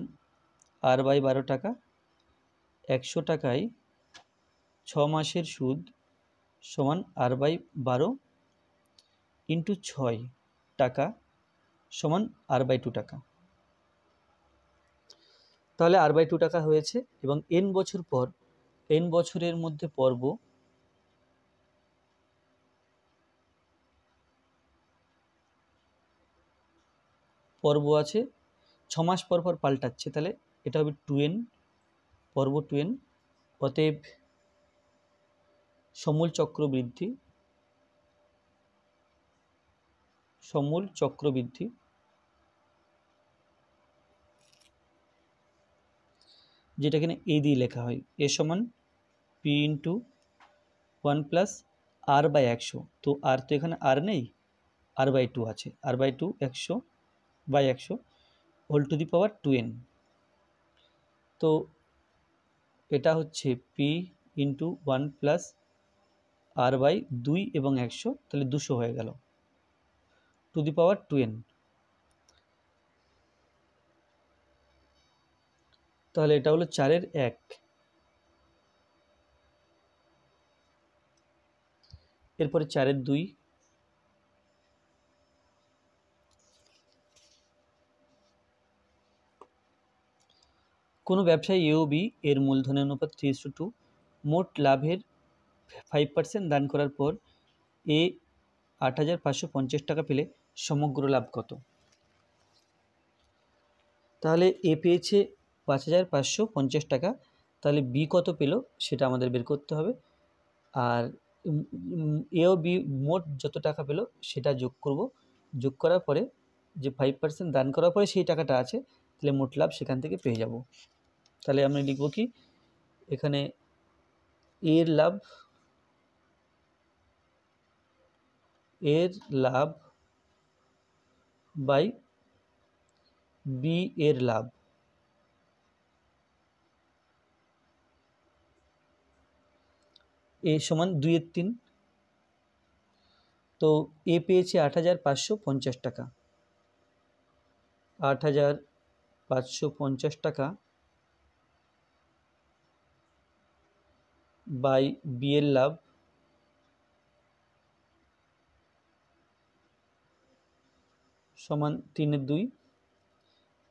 r/12 টাকা, 100 টাকায় 6 মাসের সুদ সমান r/12 ইন্টু 6 টাকা সমান r/2 টাকা। তাহলে r/2 টাকা হয়েছে, এবং n বছর পর, n বছরের মধ্যে পর্ব আছে, 6 মাস পর পর পাল্টাচ্ছে, তাহলে এটা হবে 2n, পর্ব 2n, অতএব সমূল চক্রবৃদ্ধি যেটা এখানে a দিয়ে লেখা হয়, a সমান p ইন্টু 1 প্লাস r/100, তো r তো এখানে r নেই, r/2 আছে, r/2 100/100 whole to the power 2n, তো এটা হচ্ছে p ইন্টু 1 প্লাস r/2 এবং 100, তাহলে 200 হয়ে গেল, টু দি পাওয়ার 2n। তাহলে এটা হলো 4-এর 1। এরপরে 4-এর 2, কোনো ব্যবসায়ী এ ও বি এর মূলধনের অনুপাত 3:2, মোট লাভের 5% দান করার পর এ 8,550 টাকা পেলে সমগ্র লাভ কত? তাহলে এ পেয়েছে 5,550 টাকা, তাহলে বি কত পেল সেটা আমাদের বের করতে হবে, আর এ ও বি মোট যত টাকা পেল সেটা যোগ করব, যোগ করার পরে যে 5% দান করার পরে সেই টাকাটা আছে, তাহলে মোট লাভ সেখান থেকে পেয়ে যাব। তাহলে আমরা লিখব কি, এখানে এর লাভ বাই বি এর লাভ, এ সমান 2/3, তো এ পেয়েছে 8,550 টাকা, 8,550 টাকা বাই বি এর লাভ সমান 3/2,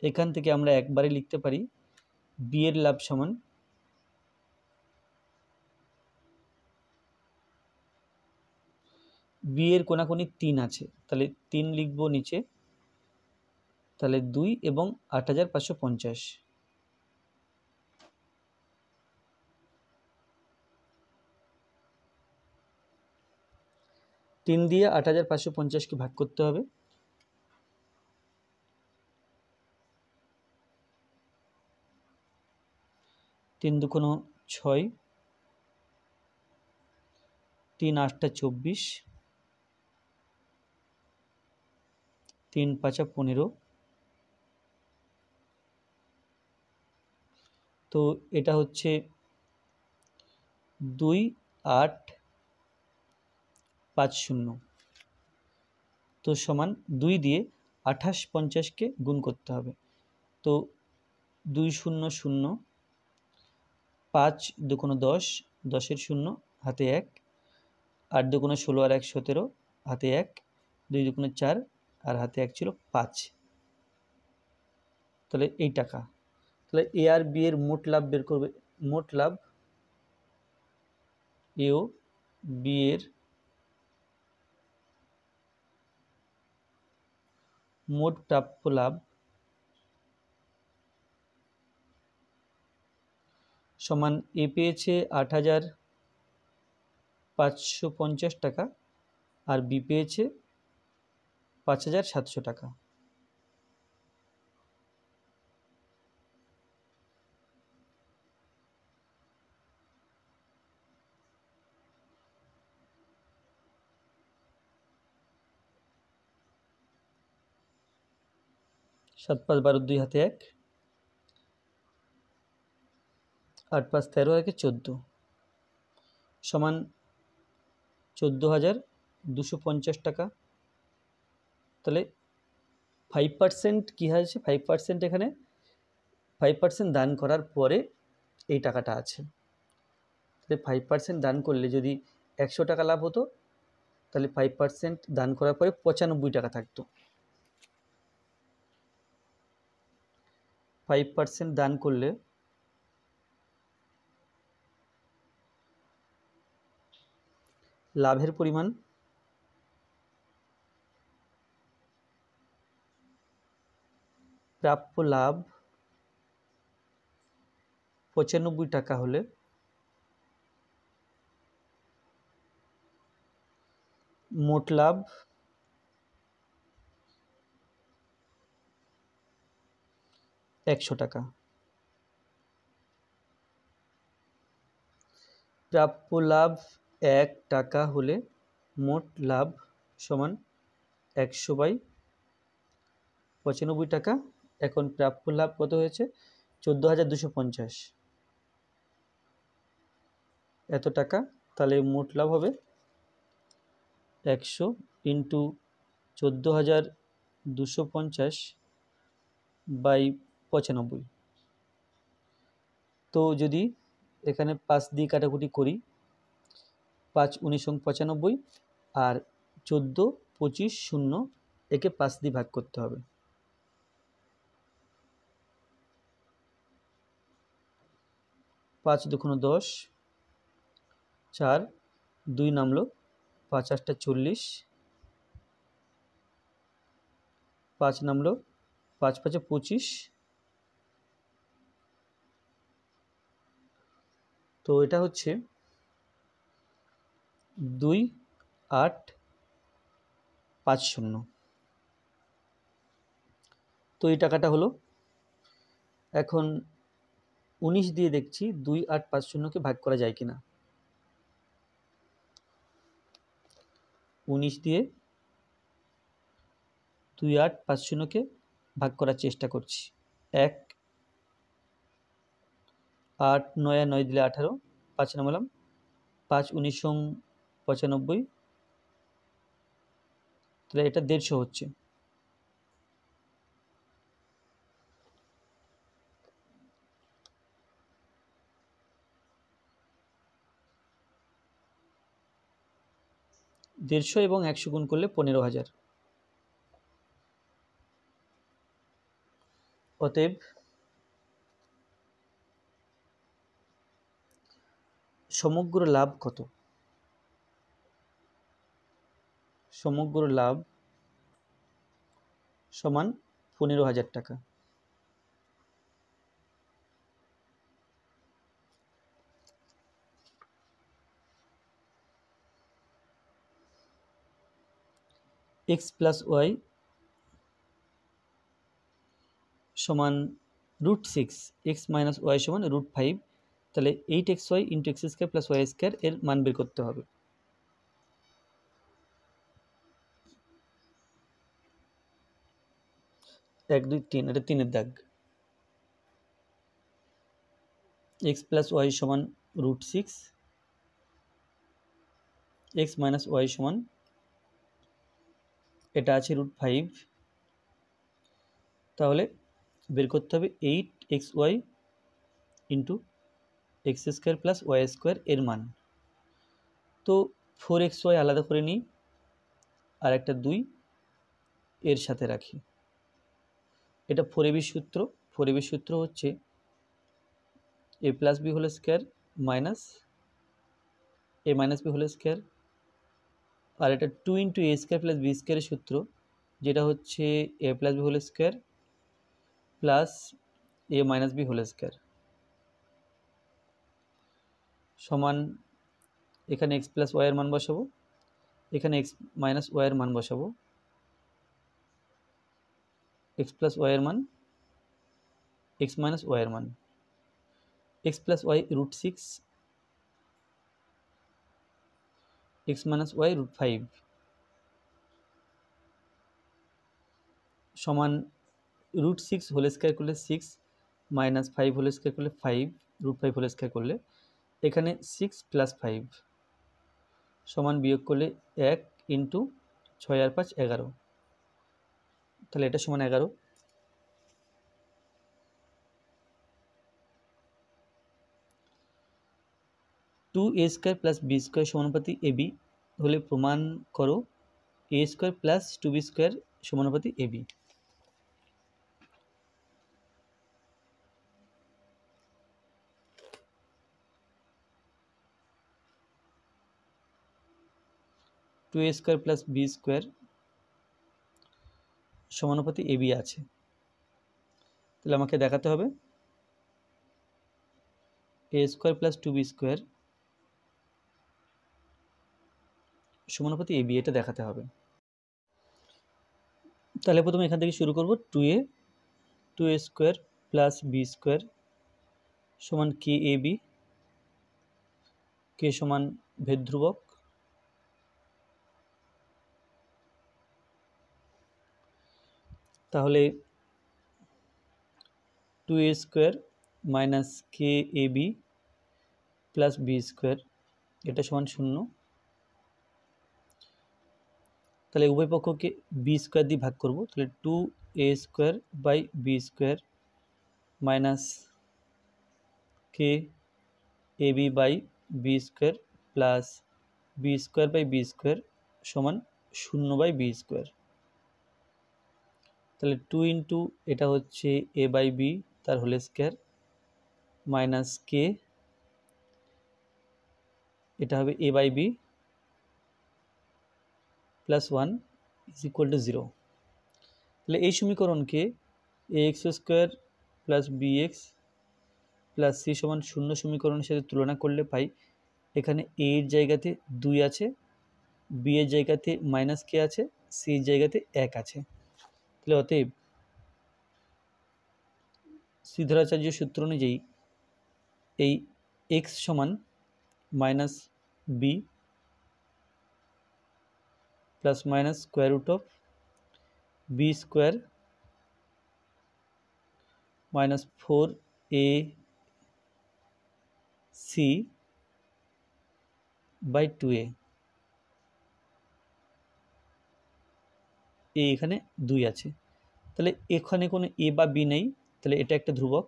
এখান থেকে আমরা একবারে লিখতে পারি বি এর লাভ সমান বি এর কোনাকুনি 3 আছে, তাহলে 3 লিখবো নিচে, তাহলে 2 এবং 8,550, 3 দিয়ে 8,550কে ভাগ করতে হবে। তিন দুগুণ 6, 3 8 24, 3 5 15। তো এটা হচ্ছে 2850। তো সমান 2 দিয়ে 2850কে গুণ করতে হবে। তো 2 0 0, 5 দুগুণ 10, 10-এর 0 হাতে 1, 8 দুগুণ 16 আর 1 17 হাতে 1, 2 দুগুণ 4 আর হাতে 1 ছিল 5। তাহলে এই টাকা। তাহলে এ আর বি এর মোট লাভ বের করবে। মোট লাভ এ ও বি এর মোট প্রাপ্য লাভ সমান এ পেয়েছে 8,550 টাকা আর বি পেয়েছে 5,700 টাকা। সাত পাঁচ 12, 2 হাতে 1, 8 5 13, 1 14 সমান 14,250 টাকা। তাহলে 5% কী হয়েছে? 5% এখানে 5% দান করার পরে এই টাকাটা আছে। তাহলে 5% দান করলে যদি 100 টাকা লাভ হতো, তাহলে 5% দান করার পরে 95 টাকা থাকতো। 5% দান করলে লাভের পরিমাণ প্রাপ্য লাভ 95 টাকা হলে মোট লাভ 100 টাকা। প্রাপ্য লাভ 1 টাকা হলে মোট লাভ সমান 100/95 টাকা। এখন প্রাপ্য লাভ কত হয়েছে? 14,250 এত টাকা। তাহলে মোট লাভ হবে 100 ইন্টু 14,250/95। তো যদি এখানে 5 দিয়ে কাটাকুটি করি, 5 19 95 আর 14 25 0, একে 5 দিয়ে ভাগ করতে হবে। 5 দুগুণ 10, 4 2 নামলো, 5 8 40, 5 নামলো, 5 5 25। তো এটা হচ্ছে 2850। তো এই টাকাটা হলো। এখন 19 দিয়ে দেখছি 2850কে ভাগ করা যায় কিনা। 19 দিয়ে 2850কে ভাগ করার চেষ্টা করছি। 1 8 9 9 দিলে 18, 5 নামালাম, 5 19 95। তাহলে এটা 150 হচ্ছে। দেড়শো এবং 100 গুণ করলে 15,000। অতএব সমগ্র লাভ কত? সমগ্র লাভ সমান 15,000 টাকা। এক্স প্লাস ওয়াই সমান root six, x minus y সমান রুট ফাইভ, তাহলে 8xy into x square plus y square এর মান বের করতে হবে। এক দুই তিন, এটা তিনের দাগ। এক্স প্লাস ওয়াই সমান root six, x minus y সমান এটা আছে রুট ফাইভ, তাহলে বের করতে হবে 8xy into x square plus y square এর মান। তো 4xy আলাদা করে নিই, আর একটা 2 এর সাথে রাখি। এটা 4ab সূত্র। 4ab সূত্র হচ্ছে a plus b whole square minus a minus b whole square, আর এটা 2 into a square plus b স্কোয়ারের সূত্র, যেটা হচ্ছে a plus b whole square plus a minus b whole square সমান, এখানে এক্স প্লাস ওয়াইয়ের মান বসাবো, এখানে এক্স মাইনাস ওয়াইয়ের মান বসাবো। এক্স প্লাস ওয়াইয়ের মান, এক্স মাইনাস ওয়াইয়ের মান, x plus y root six, x minus y root five সমান রুট সিক্স হোল স্কোয়ার করলে six, minus five whole square করলে five, root five whole square করলে এখানে সিক্স প্লাস ফাইভ সমান বিয়োগ করলে এক ইন্টু ছয় আর পাঁচ 11, তাহলে এটা সমান 11। Two a square plus b square সমানুপাতি এ বি হলে প্রমাণ করো a square plus two b square সমানুপাতি a b. Two a square plus b square সমানুপাতি এ বি আছে, তাহলে আমাকে দেখাতে হবে a square plus two b square সমানুপাতি এ বি, এটা দেখাতে হবে। তাহলে প্রথমে এখান থেকে শুরু করব। Two a square plus b square সমান কে এ বি, কে সমান ভেদ ধ্রুবক, তাহলে two a square minus k a B plus b square এটা সমান 0, তাহলে উভয় পক্ষকে বি স্কোয়ার দিয়ে ভাগ করব, তাহলে two a square by b square minus k a b by b square plus b square by b square সমান 0 বাই বি স্কোয়ার, তাহলে টু ইন্টু এটা হচ্ছে এ বাই বি তার হোল স্কোয়ার মাইনাস কে, এটা হবে a by b plus 1 is equal to 0। তাহলে এই সমীকরণকে a x square plus b x plus c সমান 0 সমীকরণের সাথে তুলনা করলে পাই এখানে এ এর জায়গাতে 2 আছে, বি এর জায়গাতে মাইনাস কে আছে, সি এর জায়গাতে 1 আছে। তাহলে অতএব শ্রীধরাচার্য সূত্র অনুযায়ী এই এক্স সমান minus b plus minus square root of b square minus 4 a c by 2a, এখানে 2 আছে, তাহলে এখানে কোনো এ বা বি নেই, তাহলে এটা একটা ধ্রুবক,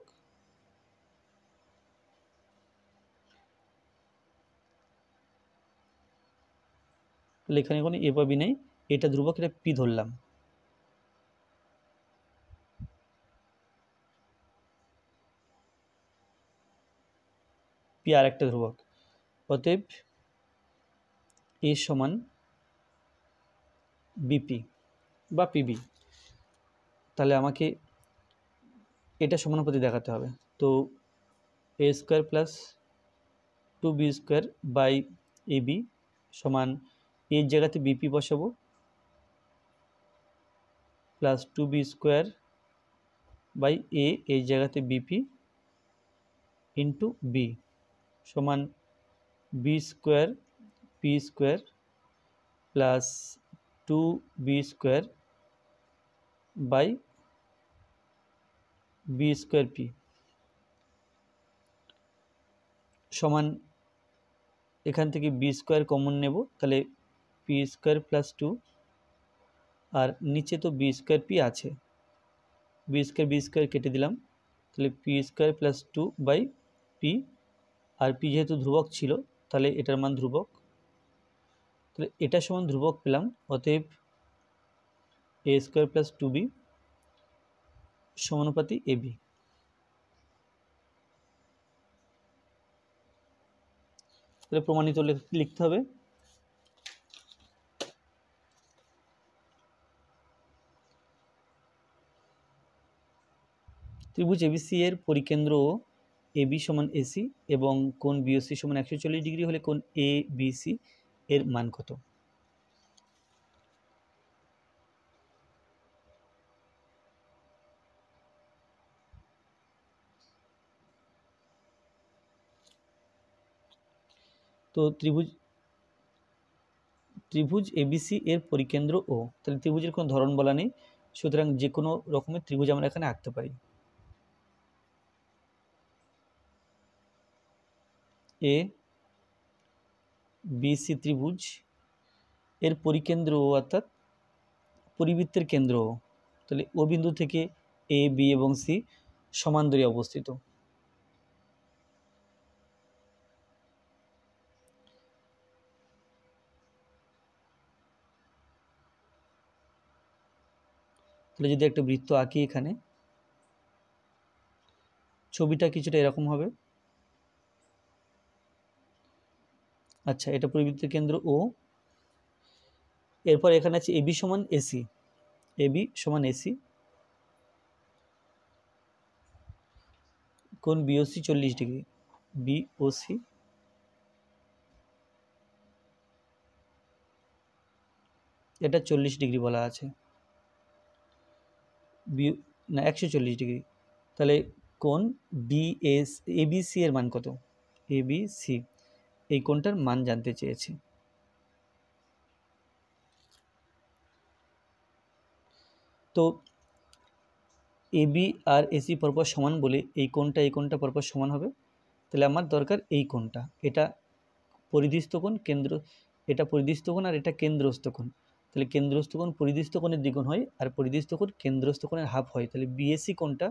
তাহলে এখানে কোনো এ বা বি নেই, এটা ধ্রুবক, এটা পি ধরলাম। পি আর একটা ধ্রুবক, অতএব এ সমান বিপি বা পিবি, তাহলে আমাকে এটা সমানুপাতি দেখাতে হবে। তো a square plus two b square by a b সমান এর জায়গাতে বিপি বসাবো plus 2b square by a, এই জায়গাতে বিপি ইন্টু বি সমান b square p square plus 2b square by b square p সমান, এখান থেকে বি স্কোয়ার কমন নেব, তাহলে পি স্কোয়ার প্লাস 2, আর নিচে তো বি স্কোয়ার পি আছে, বি স্কোয়ার কেটে দিলাম, তাহলে p square plus 2 by p, আর পি যেহেতু ধ্রুবক ছিল তাহলে এটার মান ধ্রুবক, তাহলে এটা সমান ধ্রুবক পেলাম। অতএব এ স্কোয়ার প্লাস 2b সমানুপাতি এবি। তাহলে প্রমাণিত লিখতে হবে। ত্রিভুজ এবিসি এর পরিকেন্দ্র এবি সমান এসি এবং কোণ বিওসি সমান 140 ডিগ্রি হলে কোণ এ বিসি এর মান কত? তো ত্রিভুজ এবিসি এর পরিকেন্দ্র ও, তাহলে ত্রিভুজের কোনো ধরন বলা নেই, সুতরাং যে কোনো রকমের ত্রিভুজ আমরা এখানে আঁকতে পারি। এ বিসি ত্রিভুজ এর পরিকেন্দ্র অর্থাৎ পরিবৃত্তের কেন্দ্র, তাহলে ও বিন্দু থেকে এ বি এবং সি সমান দূরে অবস্থিত। তাহলে যদি একটা বৃত্ত আঁকি, এখানে ছবিটা কিছুটা এরকম হবে। আচ্ছা, এটা পরিবৃত্তের কেন্দ্র ও। এরপর এখানে আছে এবি সমান এসি, এবি সমান এসি, কোণ বিওসি 40 ডিগ্রি, বিওসি এটা 40 ডিগ্রি বলা আছে, না 140 ডিগ্রি, তাহলে কোণ এবিসি এর মান কত? এবিসি এই কোণটার মান জানতে চেয়েছি। তো এবি আর এসি পরপর সমান বলে এই কোণটা পরপর সমান হবে, তাহলে আমার দরকার এই কোণটা, এটা পরিধিস্থ কোণ, এটা পরিধিস্থ কোণ আর এটা কেন্দ্রস্থ কোণ, তাহলে কেন্দ্রস্থ কোণ পরিধিস্থ কোণের দ্বিগুণ হয় আর পরিধিস্থ কোণ কেন্দ্রস্থ কোণের হাফ হয়, তাহলে বিএসি কোণটা,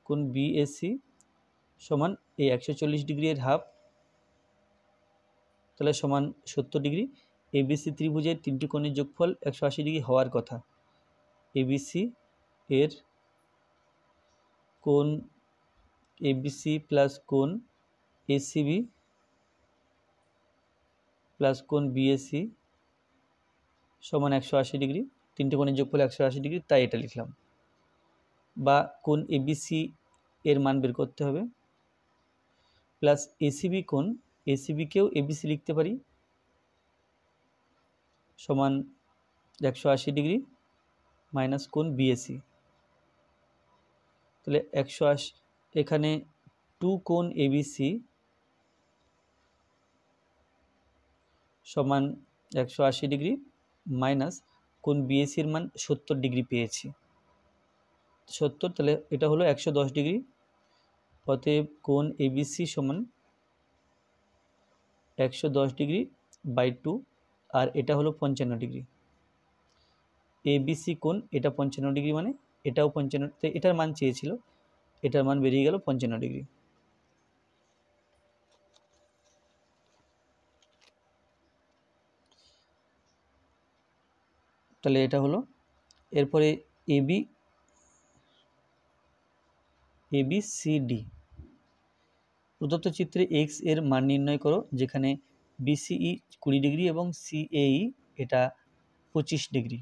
কোণ বিএসি সমান এই 140 ডিগ্রি এর হাফ, তাহলে সমান 70 ডিগ্রি। এবিসি ত্রিভুজের তিনটি কোণের যোগফল 180 ডিগ্রি হওয়ার কথা, এবিসি এর কোণ এবিসি প্লাস কোণ এসিবি প্লাস কোণ বিএসি সমান 180 ডিগ্রি, তিনটে কোণের যোগফল 180 ডিগ্রি, তাই এটা লিখলাম। বা কোণ এবিসি এর মান বের করতে হবে, প্লাস এসিবি কোণ, এসিবিকেও এবিসি লিখতে পারি, সমান 180 ডিগ্রি মাইনাস কোণ বিএসি, তাহলে 180, এখানে 2 কোণ এবিসি সমান 180 ডিগ্রি মাইনাস কোণ বিএসির মান 70 ডিগ্রি পেয়েছি, 70, তাহলে এটা হলো 110 ডিগ্রি। অতএব কোণ এবিসি সমান 110 ডিগ্রি বাই 2, আর এটা হলো 55 ডিগ্রি। এবিসি কোণ এটা 55 ডিগ্রি, মানে এটাও 55, এটার মান চেয়েছিল, এটার মান বেরিয়ে গেল 55 ডিগ্রি। তাহলে এটা হলো। এরপরে এবিসিডি প্রদত্ত চিত্রে এক্স এর মান নির্ণয় করো, যেখানে বিসিই 20 ডিগ্রি এবং সিএই এটা 25 ডিগ্রি।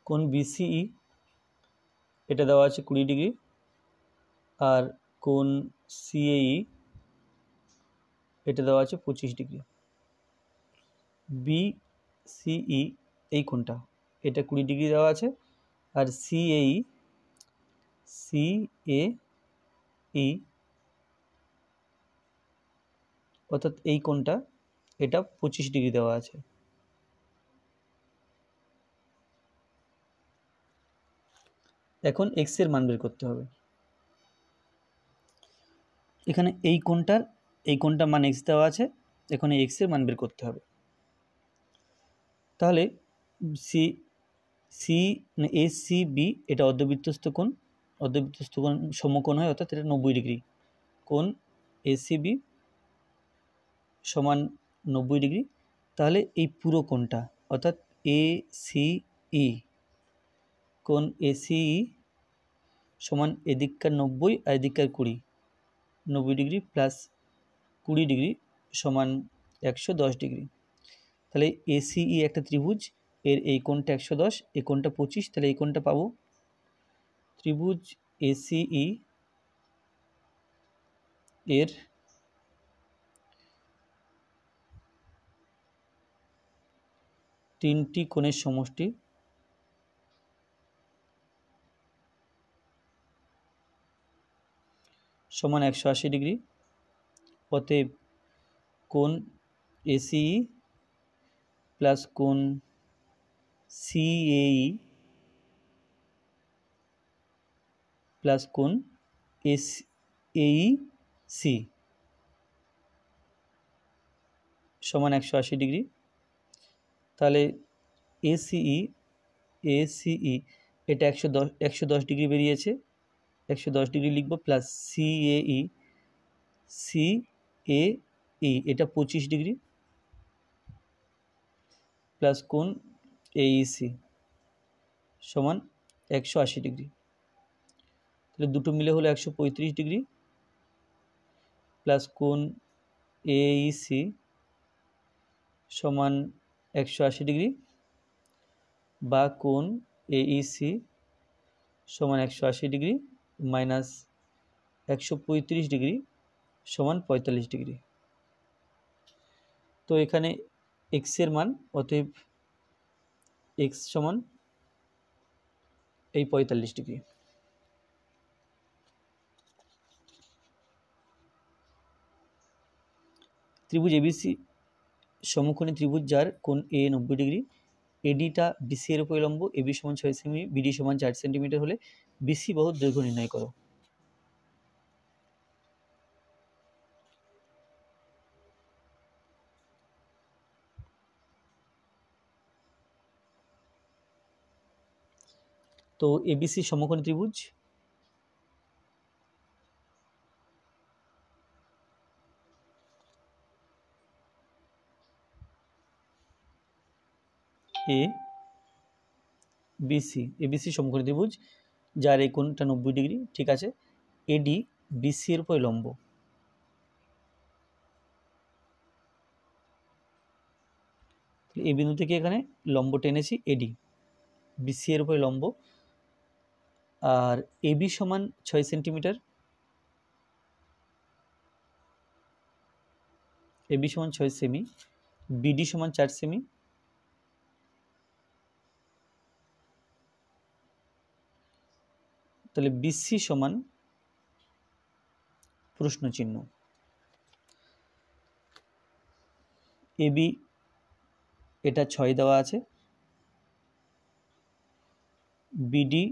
কোণ বিসিই এটা দেওয়া আছে 20 ডিগ্রি, আর কোণ সিএই এটা দেওয়া আছে 25 ডিগ্রি। বিসিই এই কোণটা এটা 20 ডিগ্রি দেওয়া আছে, আর সিএই অর্থাৎ এই কোণটা এটা 25 ডিগ্রি দেওয়া আছে। এখন এক্স এর মান বের করতে হবে। এখানে এই কোণটার মান এক্স দেওয়া আছে, এখানে এক্স এর মান বের করতে হবে। তাহলে এসিবি এটা অর্ধবৃত্তস্থ কোণ, সমকোণ হয়, অর্থাৎ এটা 90 ডিগ্রি। কোণ এসিবি সমান 90 ডিগ্রি। তাহলে এই পুরো কোণটা অর্থাৎ এসিই, কোণ এসিই সমান এদিককার 90 আর এদিককার 20, 90 ডিগ্রি প্লাস 20 ডিগ্রি সমান 110 ডিগ্রি। তাহলে এসিই একটা ত্রিভুজ, এর এই কোণটা 110, এই কোণটা 25, তাহলে এই কোণটা পাবো। ত্রিভুজ এসিই এর তিনটি কোণের সমষ্টি সমান 180 ডিগ্রি। অতএব কোণ এসিই প্লাস কোণ সিএই প্লাস কোণ এইসি সমান 180 ডিগ্রি। তাহলে এসিই এটা 110 ডিগ্রি বেরিয়েছে, 110 ডিগ্রি লিখব, প্লাস সিএই এটা 25 ডিগ্রি প্লাস কোণ এইসি সমান 180 ডিগ্রি। তাহলে দুটো মিলে হলো 135 ডিগ্রি প্লাস কোণ এইসি সমান 180 ডিগ্রি, বা কোণ এইসি সমান 180 ডিগ্রি মাইনাস 135 ডিগ্রি সমান 45 ডিগ্রি। তো এখানে এক্স এর মান, অতএব এক্স সমান এই 45 ডিগ্রি। ত্রিভুজ এবিসি সমকোণী ত্রিভুজ, যার কোণ এ 90 ডিগ্রি, এডিটা বিসি এর উপর লম্ব, এবি সমান 6 সেমি, বিডি সমান 4 সেন্টিমিটার হলে বিসি বাহুর দৈর্ঘ্য নির্ণয় করো। তো এবিসি সমকোণী ত্রিভুজ, এবিসি সমকোণী ত্রিভুজ যার এই কোণটা 90 ডিগ্রি, ঠিক আছে। এডি বিসি এর উপর লম্ব, এই বিন্দু থেকে এখানে লম্ব টেনেছি, এডি বিসি এর উপর লম্ব, আর এবি সমান 6 সেন্টিমিটার, এবি সমান 6 সেমি, বিডি সমান 4 সেমি, তাহলে বিসি সমান প্রশ্ন চিহ্ন। এবি এটা 6 দেওয়া আছে, বিডি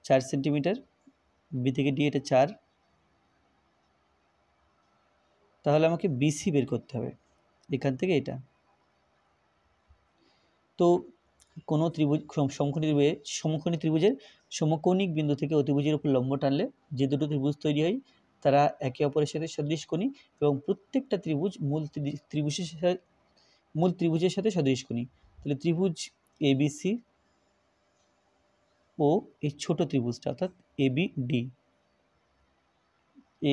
4 সেন্টিমিটার, বি থেকে ডি এটা 4, তাহলে আমাকে বিসি বের করতে হবে এখান থেকে এটা। তো কোনো ত্রিভুজ সমকোণী ত্রিভুজের সমকোণিক বিন্দু থেকে অতিভুজের উপর লম্ব টানলে যে দুটো ত্রিভুজ তৈরি হয় তারা একে অপরের সাথে সদৃশকোণী, এবং প্রত্যেকটা ত্রিভুজ মূল ত্রিভুজের সাথে সদৃশকোণী। তাহলে ত্রিভুজ এবিসি ও এই ছোট ত্রিভুজটা অর্থাৎ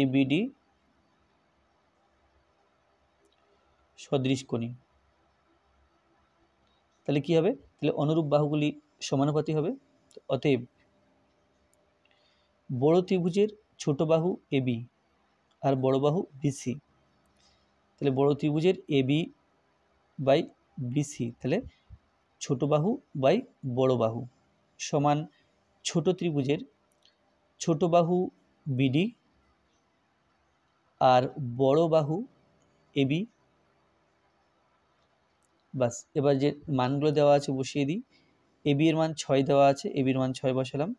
এবিডি সদৃশকোণী। তাহলে কি হবে? তাহলে অনুরূপ বাহুগুলি সমানুপাতি হবে। অতএব বড় ত্রিভুজের ছোট বাহু এবি আর বড় বাহু বিসি, তাহলে বড় ত্রিভুজের এবি বাই বিসি, তাহলে ছোট বাহু বাই বড় বাহু সমান ছোট ত্রিভুজের ছোট বাহু বিডি আর বড় বাহু এবি। বাস, এবার যে মানগুলো দেওয়া আছে বসিয়ে দিই। এবি এর মান 6 দেওয়া আছে, এবির মান 6 বসালাম।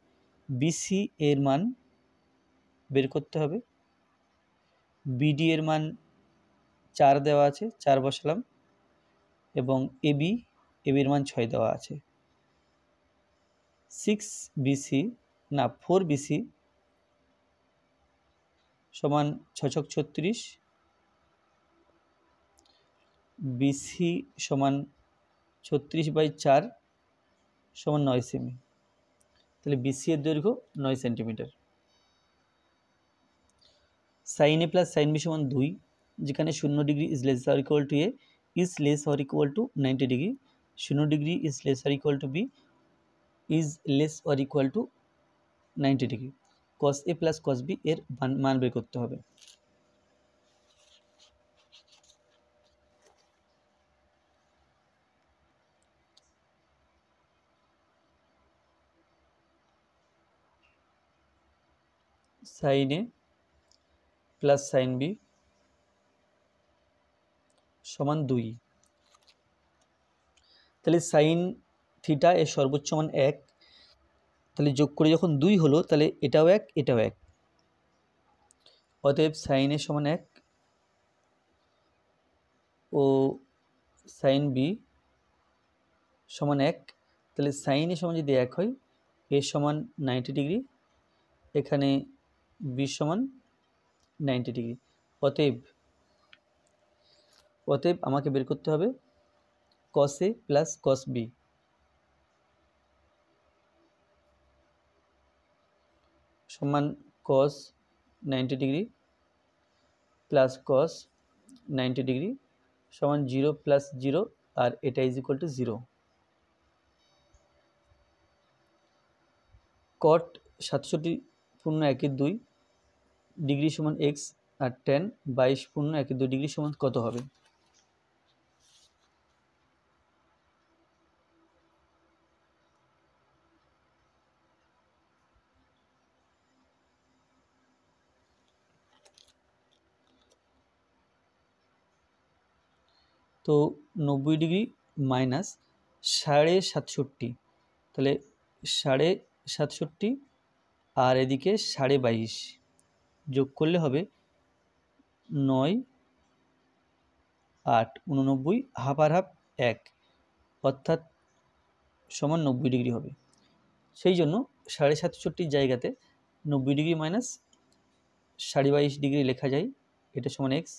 বিসি এর মান বের করতে হবে, বিডি এর মান 4 দেওয়া আছে, 4 বসালাম, এবং এবির মান 6 দেওয়া আছে। 4 বিসি সমান 6 × 36, বিসি সমান 36/4 সমান 9 সেমি, তাহলে বিসি এর দৈর্ঘ্য 9 centimetre. Sine a plus sine b সমান 2, যেখানে 0 degree is less or equal to a is less or equal to 90 degree, 0 degree is less or equal to b is less or equal to 90 degree. Cos a plus cos b এর মান বের করতে হবে। Sine a plus sine b সমান 2, তাহলে sine theta এর সর্বোচ্চ মান 1, তাহলে যোগ করে যখন 2 হলো তাহলে এটাও 1 এটাও 1, অতএব সাইন এ সমান 1 ও সাইন বি সমান 1, তাহলে সাইন এ সমান যদি 1 হয়, এ সমান 90 ডিগ্রি, এখানে বি সমান 90 ডিগ্রি। অতএব আমাকে বের করতে হবে কস এ প্লাস কস বি সমান কস 90 ডিগ্রি প্লাস কস 90 ডিগ্রি সমান 0 প্লাস 0, আর এটা ইজ ইকুয়াল টু 0। কট 67 পূর্ণ 1/2 ডিগ্রি সমান এক্স, আর টেন 22 পূর্ণ 1/2 ডিগ্রি সমান কত হবে? তো 90 ডিগ্রি মাইনাস 67.5, তাহলে 67.5 আর এদিকে 22.5 যোগ করলে হবে 9, 8, 89, হাফ আর হাফ 1, অর্থাৎ সমান 90 ডিগ্রি হবে। সেই জন্য 67.5 জায়গাতে 90 ডিগ্রি মাইনাস 22.5 ডিগ্রি লেখা যায়, এটা সমান এক্স।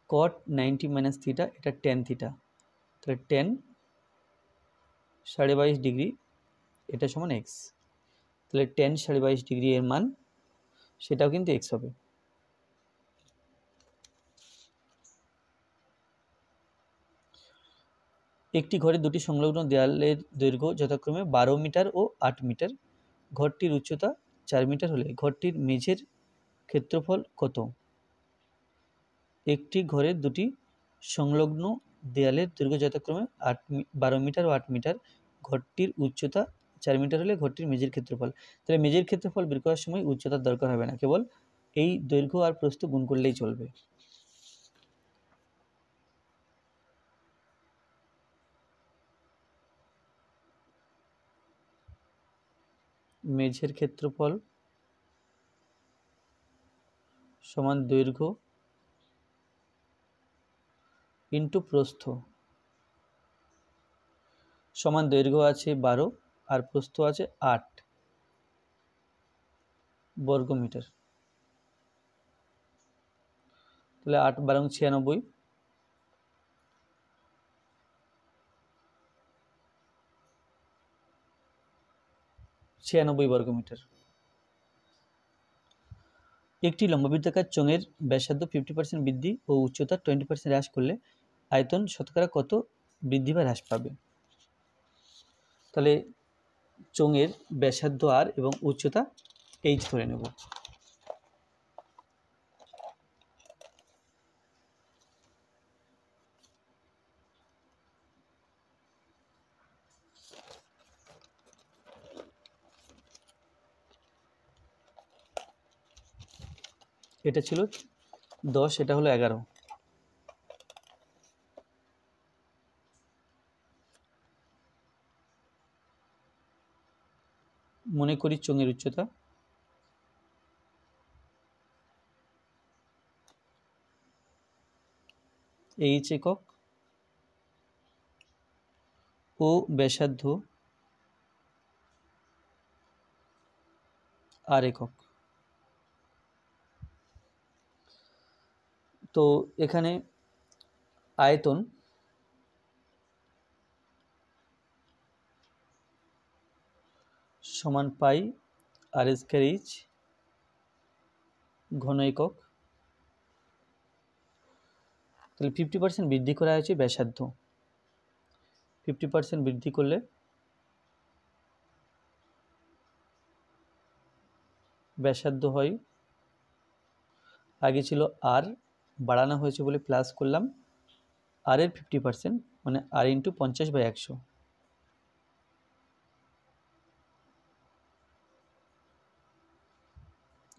কট 90 মাইনাস থিটা, এটা টেন থিটা, তাহলে টেন 22.5 ডিগ্রি, এটা সমান এক্স, তাহলে টেন 22.5 ডিগ্রি এর মান সেটাও কিন্তু এক্স হবে। একটি ঘরে দুটি সংলগ্ন দেয়ালের দৈর্ঘ্য যথাক্রমে 12 মিটার ও 8 মিটার, ঘরটির উচ্চতা 4 মিটার হলে ঘরটির মেঝের ক্ষেত্রফল কত? একটি ঘরে দুটি সংলগ্ন দেয়ালের দৈর্ঘ্য যথাক্রমে 12 মিটার ও 8 মিটার, ঘরটির উচ্চতা 4 মিটার হলে ঘরটির মেঝের ক্ষেত্রফল। তাহলে মেঝের ক্ষেত্রফল বের করার সময় উচ্চতার দরকার হবে না, কেবল এই দৈর্ঘ্য আর প্রস্থ গুণ করলেই চলবে। মেঝের ক্ষেত্রফল সমান দৈর্ঘ্য ইন্টু প্রস্থ, সমান দৈর্ঘ্য আছে 12 আর প্রস্থ আছে 8 বর্গমিটার, তাহলে 8 বারং 96, 96 বর্গমিটার। একটি লম্ববৃত্তাকার চোঙের ব্যাসার্ধ 50% বৃদ্ধি ও উচ্চতা 20% হ্রাস করলে আয়তন শতকরা কত বৃদ্ধি বা হ্রাস পাবে? তাহলে চোঙের ব্যাসার্ধ আর এবং উচ্চতা এইচ ধরে নেব। এটা ছিল 10, এটা হলো 11। মনে করি চোঙের উচ্চতা এইচ একক ও ব্যাসার্ধ আর একক। তো এখানে আয়তন সমান পাই আর স্কয়ার এইচ ঘন একক। তাহলে 50% বৃদ্ধি করা হয়েছে ব্যাসার্ধ, 50% বৃদ্ধি করলে ব্যাসার্ধ হয়, আগে ছিল আর, বাড়ানো হয়েছে বলে প্লাস করলাম, আর এর 50% মানে আর ইন্টু 50/100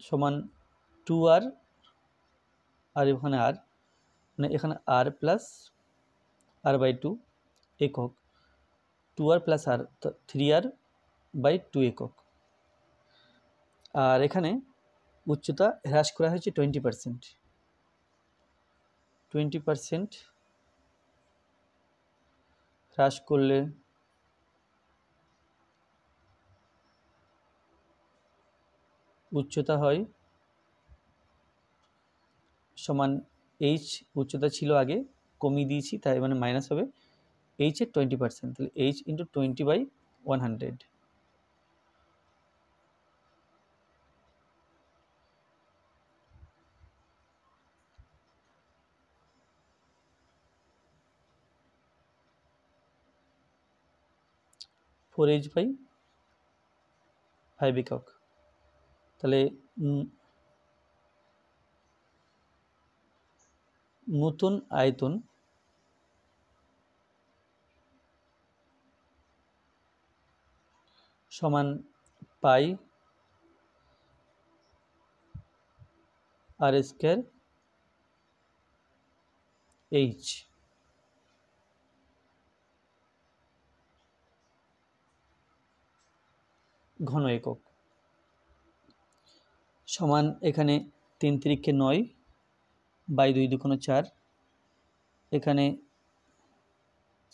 সমান 2r, আর এখানে আর মানে এখানে আর প্লাস r/2 একক, 2r প্লাস আর 3r/2 একক। আর এখানে উচ্চতা হ্রাস করা হয়েছে 20%, হ্রাস করলে উচ্চতা হয় সমান এইচ, উচ্চতা ছিল আগে কমিয়ে দিয়েছি তাই মানে মাইনাস হবে এইচ এর 20%, তাহলে এইচ ইন্টু 20/100। ফোর H/5 একক। তাহলে নতুন আয়তন সমান পাই আর স্কয়ার এইচ ঘন একক সমান এখানে 3 3 9 বাই 2 2 4, এখানে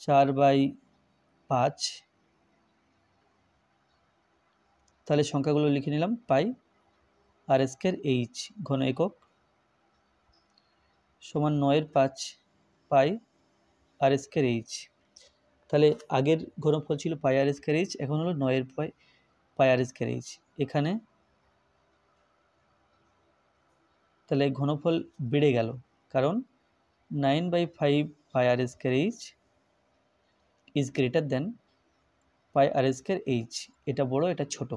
4/5। তাহলে সংখ্যাগুলো লিখে নিলাম, পাই আর স্কয়ার এইচ ঘন একক সমান 9/5 পাই আর স্কয়ার এইচ। তাহলে আগের ঘনফল ছিল পাই আর স্কয়ার এইচ, এখন হলো 9/5 আর স্কয়ার এইচ। এখানে তাহলে ঘনফল বেড়ে গেল, কারণ 9/5 pi r square h is greater than pi r square h. এটা বড়, এটা ছোট।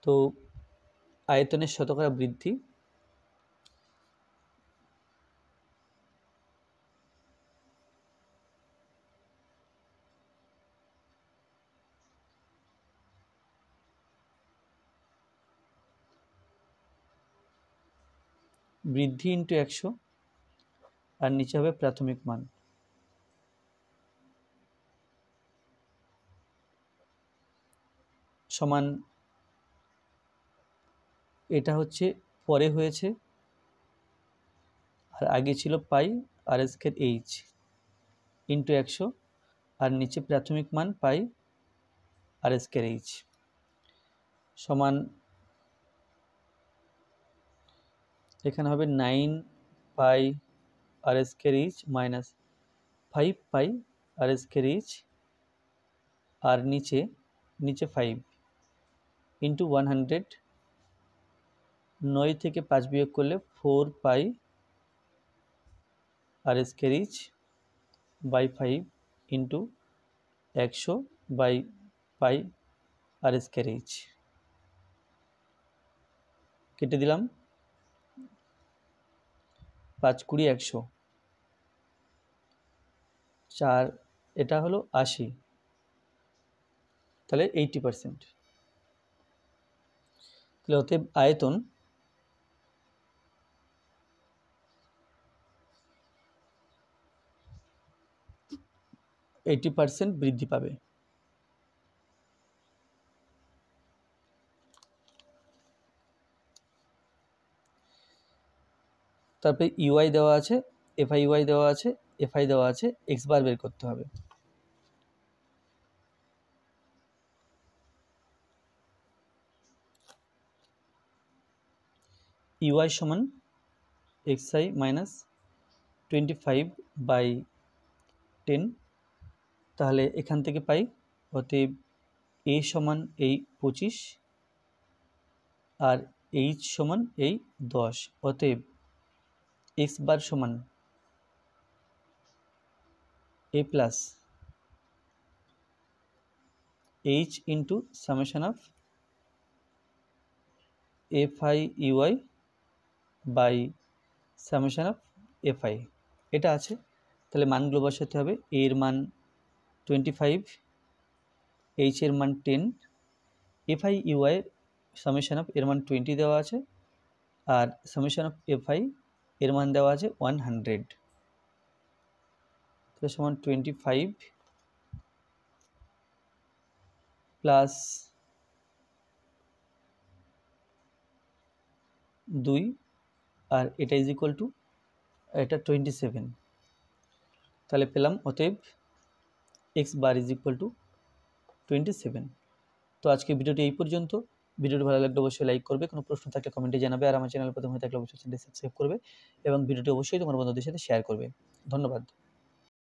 তো আয়তনের শতকরা বৃদ্ধি বৃদ্ধি ইন্টু 100 আর নিচে হবে প্রাথমিক মান। সমান এটা হচ্ছে পরে হয়েছে আর আগে ছিল পাই আর স্কয়ার এইচ ইন্টু 100 আর নিচে প্রাথমিক মান পাই আর স্কয়ার এইচ সমান এখানে হবে 9 পাই আর স্কয়ার এইচ মাইনাস 5 পাই আর স্কয়ার এইচ আর নিচে 5 ইন্টু 100। 9 থেকে 5 বিয়োগ করলে 4 pi r square h by 5 into 100/2 pi r square h কেটে দিলাম 5 20 100 4 এটা হলো 80 তাহলে 80%। তাহলে অতএব আয়তন %80 বৃদ্ধি পাবে। তারপরে ইউআই দেওয়া আছে, এফআই ইউআই দেওয়া আছে, এফআই দেওয়া আছে, এক্স বার বের করতে হবে। ইউআই সমান এক্সআই মাইনাস 25/10, তাহলে এখান থেকে পাই অতএব এ সমান এই 25 আর এইচ সমান এই 10, অতএব এক্স বার সমান a plus h into summation of f i u i by summation of f i, এটা আছে। তাহলে মানগুলো বসাতে হবে, এ এর মান 25, এইচ এর মান 10, এফআই ইউআই সামেশন অফ এর মান 20 দেওয়া আছে, আর সামেশন অফ এফআই এর মান দেওয়া আছে 100, তো সমান 25 প্লাস 2 আর এটা ইজ ইকুয়াল টু এটা 27, তাহলে পেলাম অতএব x bar is equal two 27। তো আজকে ভিডিওটি এই পর্যন্ত। ভিডিওটি ভালো লাগলে অবশ্যই লাইক করবে, কোনো প্রশ্ন থাকলে কমেন্টে জানাবে, আর আমার চ্যানেল প্রথম হয়ে থাকলে অবশ্যই চ্যানেলটি সাবস্ক্রাইব করবে এবং ভিডিওটি অবশ্যই তোমার বন্ধুদের সাথে শেয়ার করবে। ধন্যবাদ।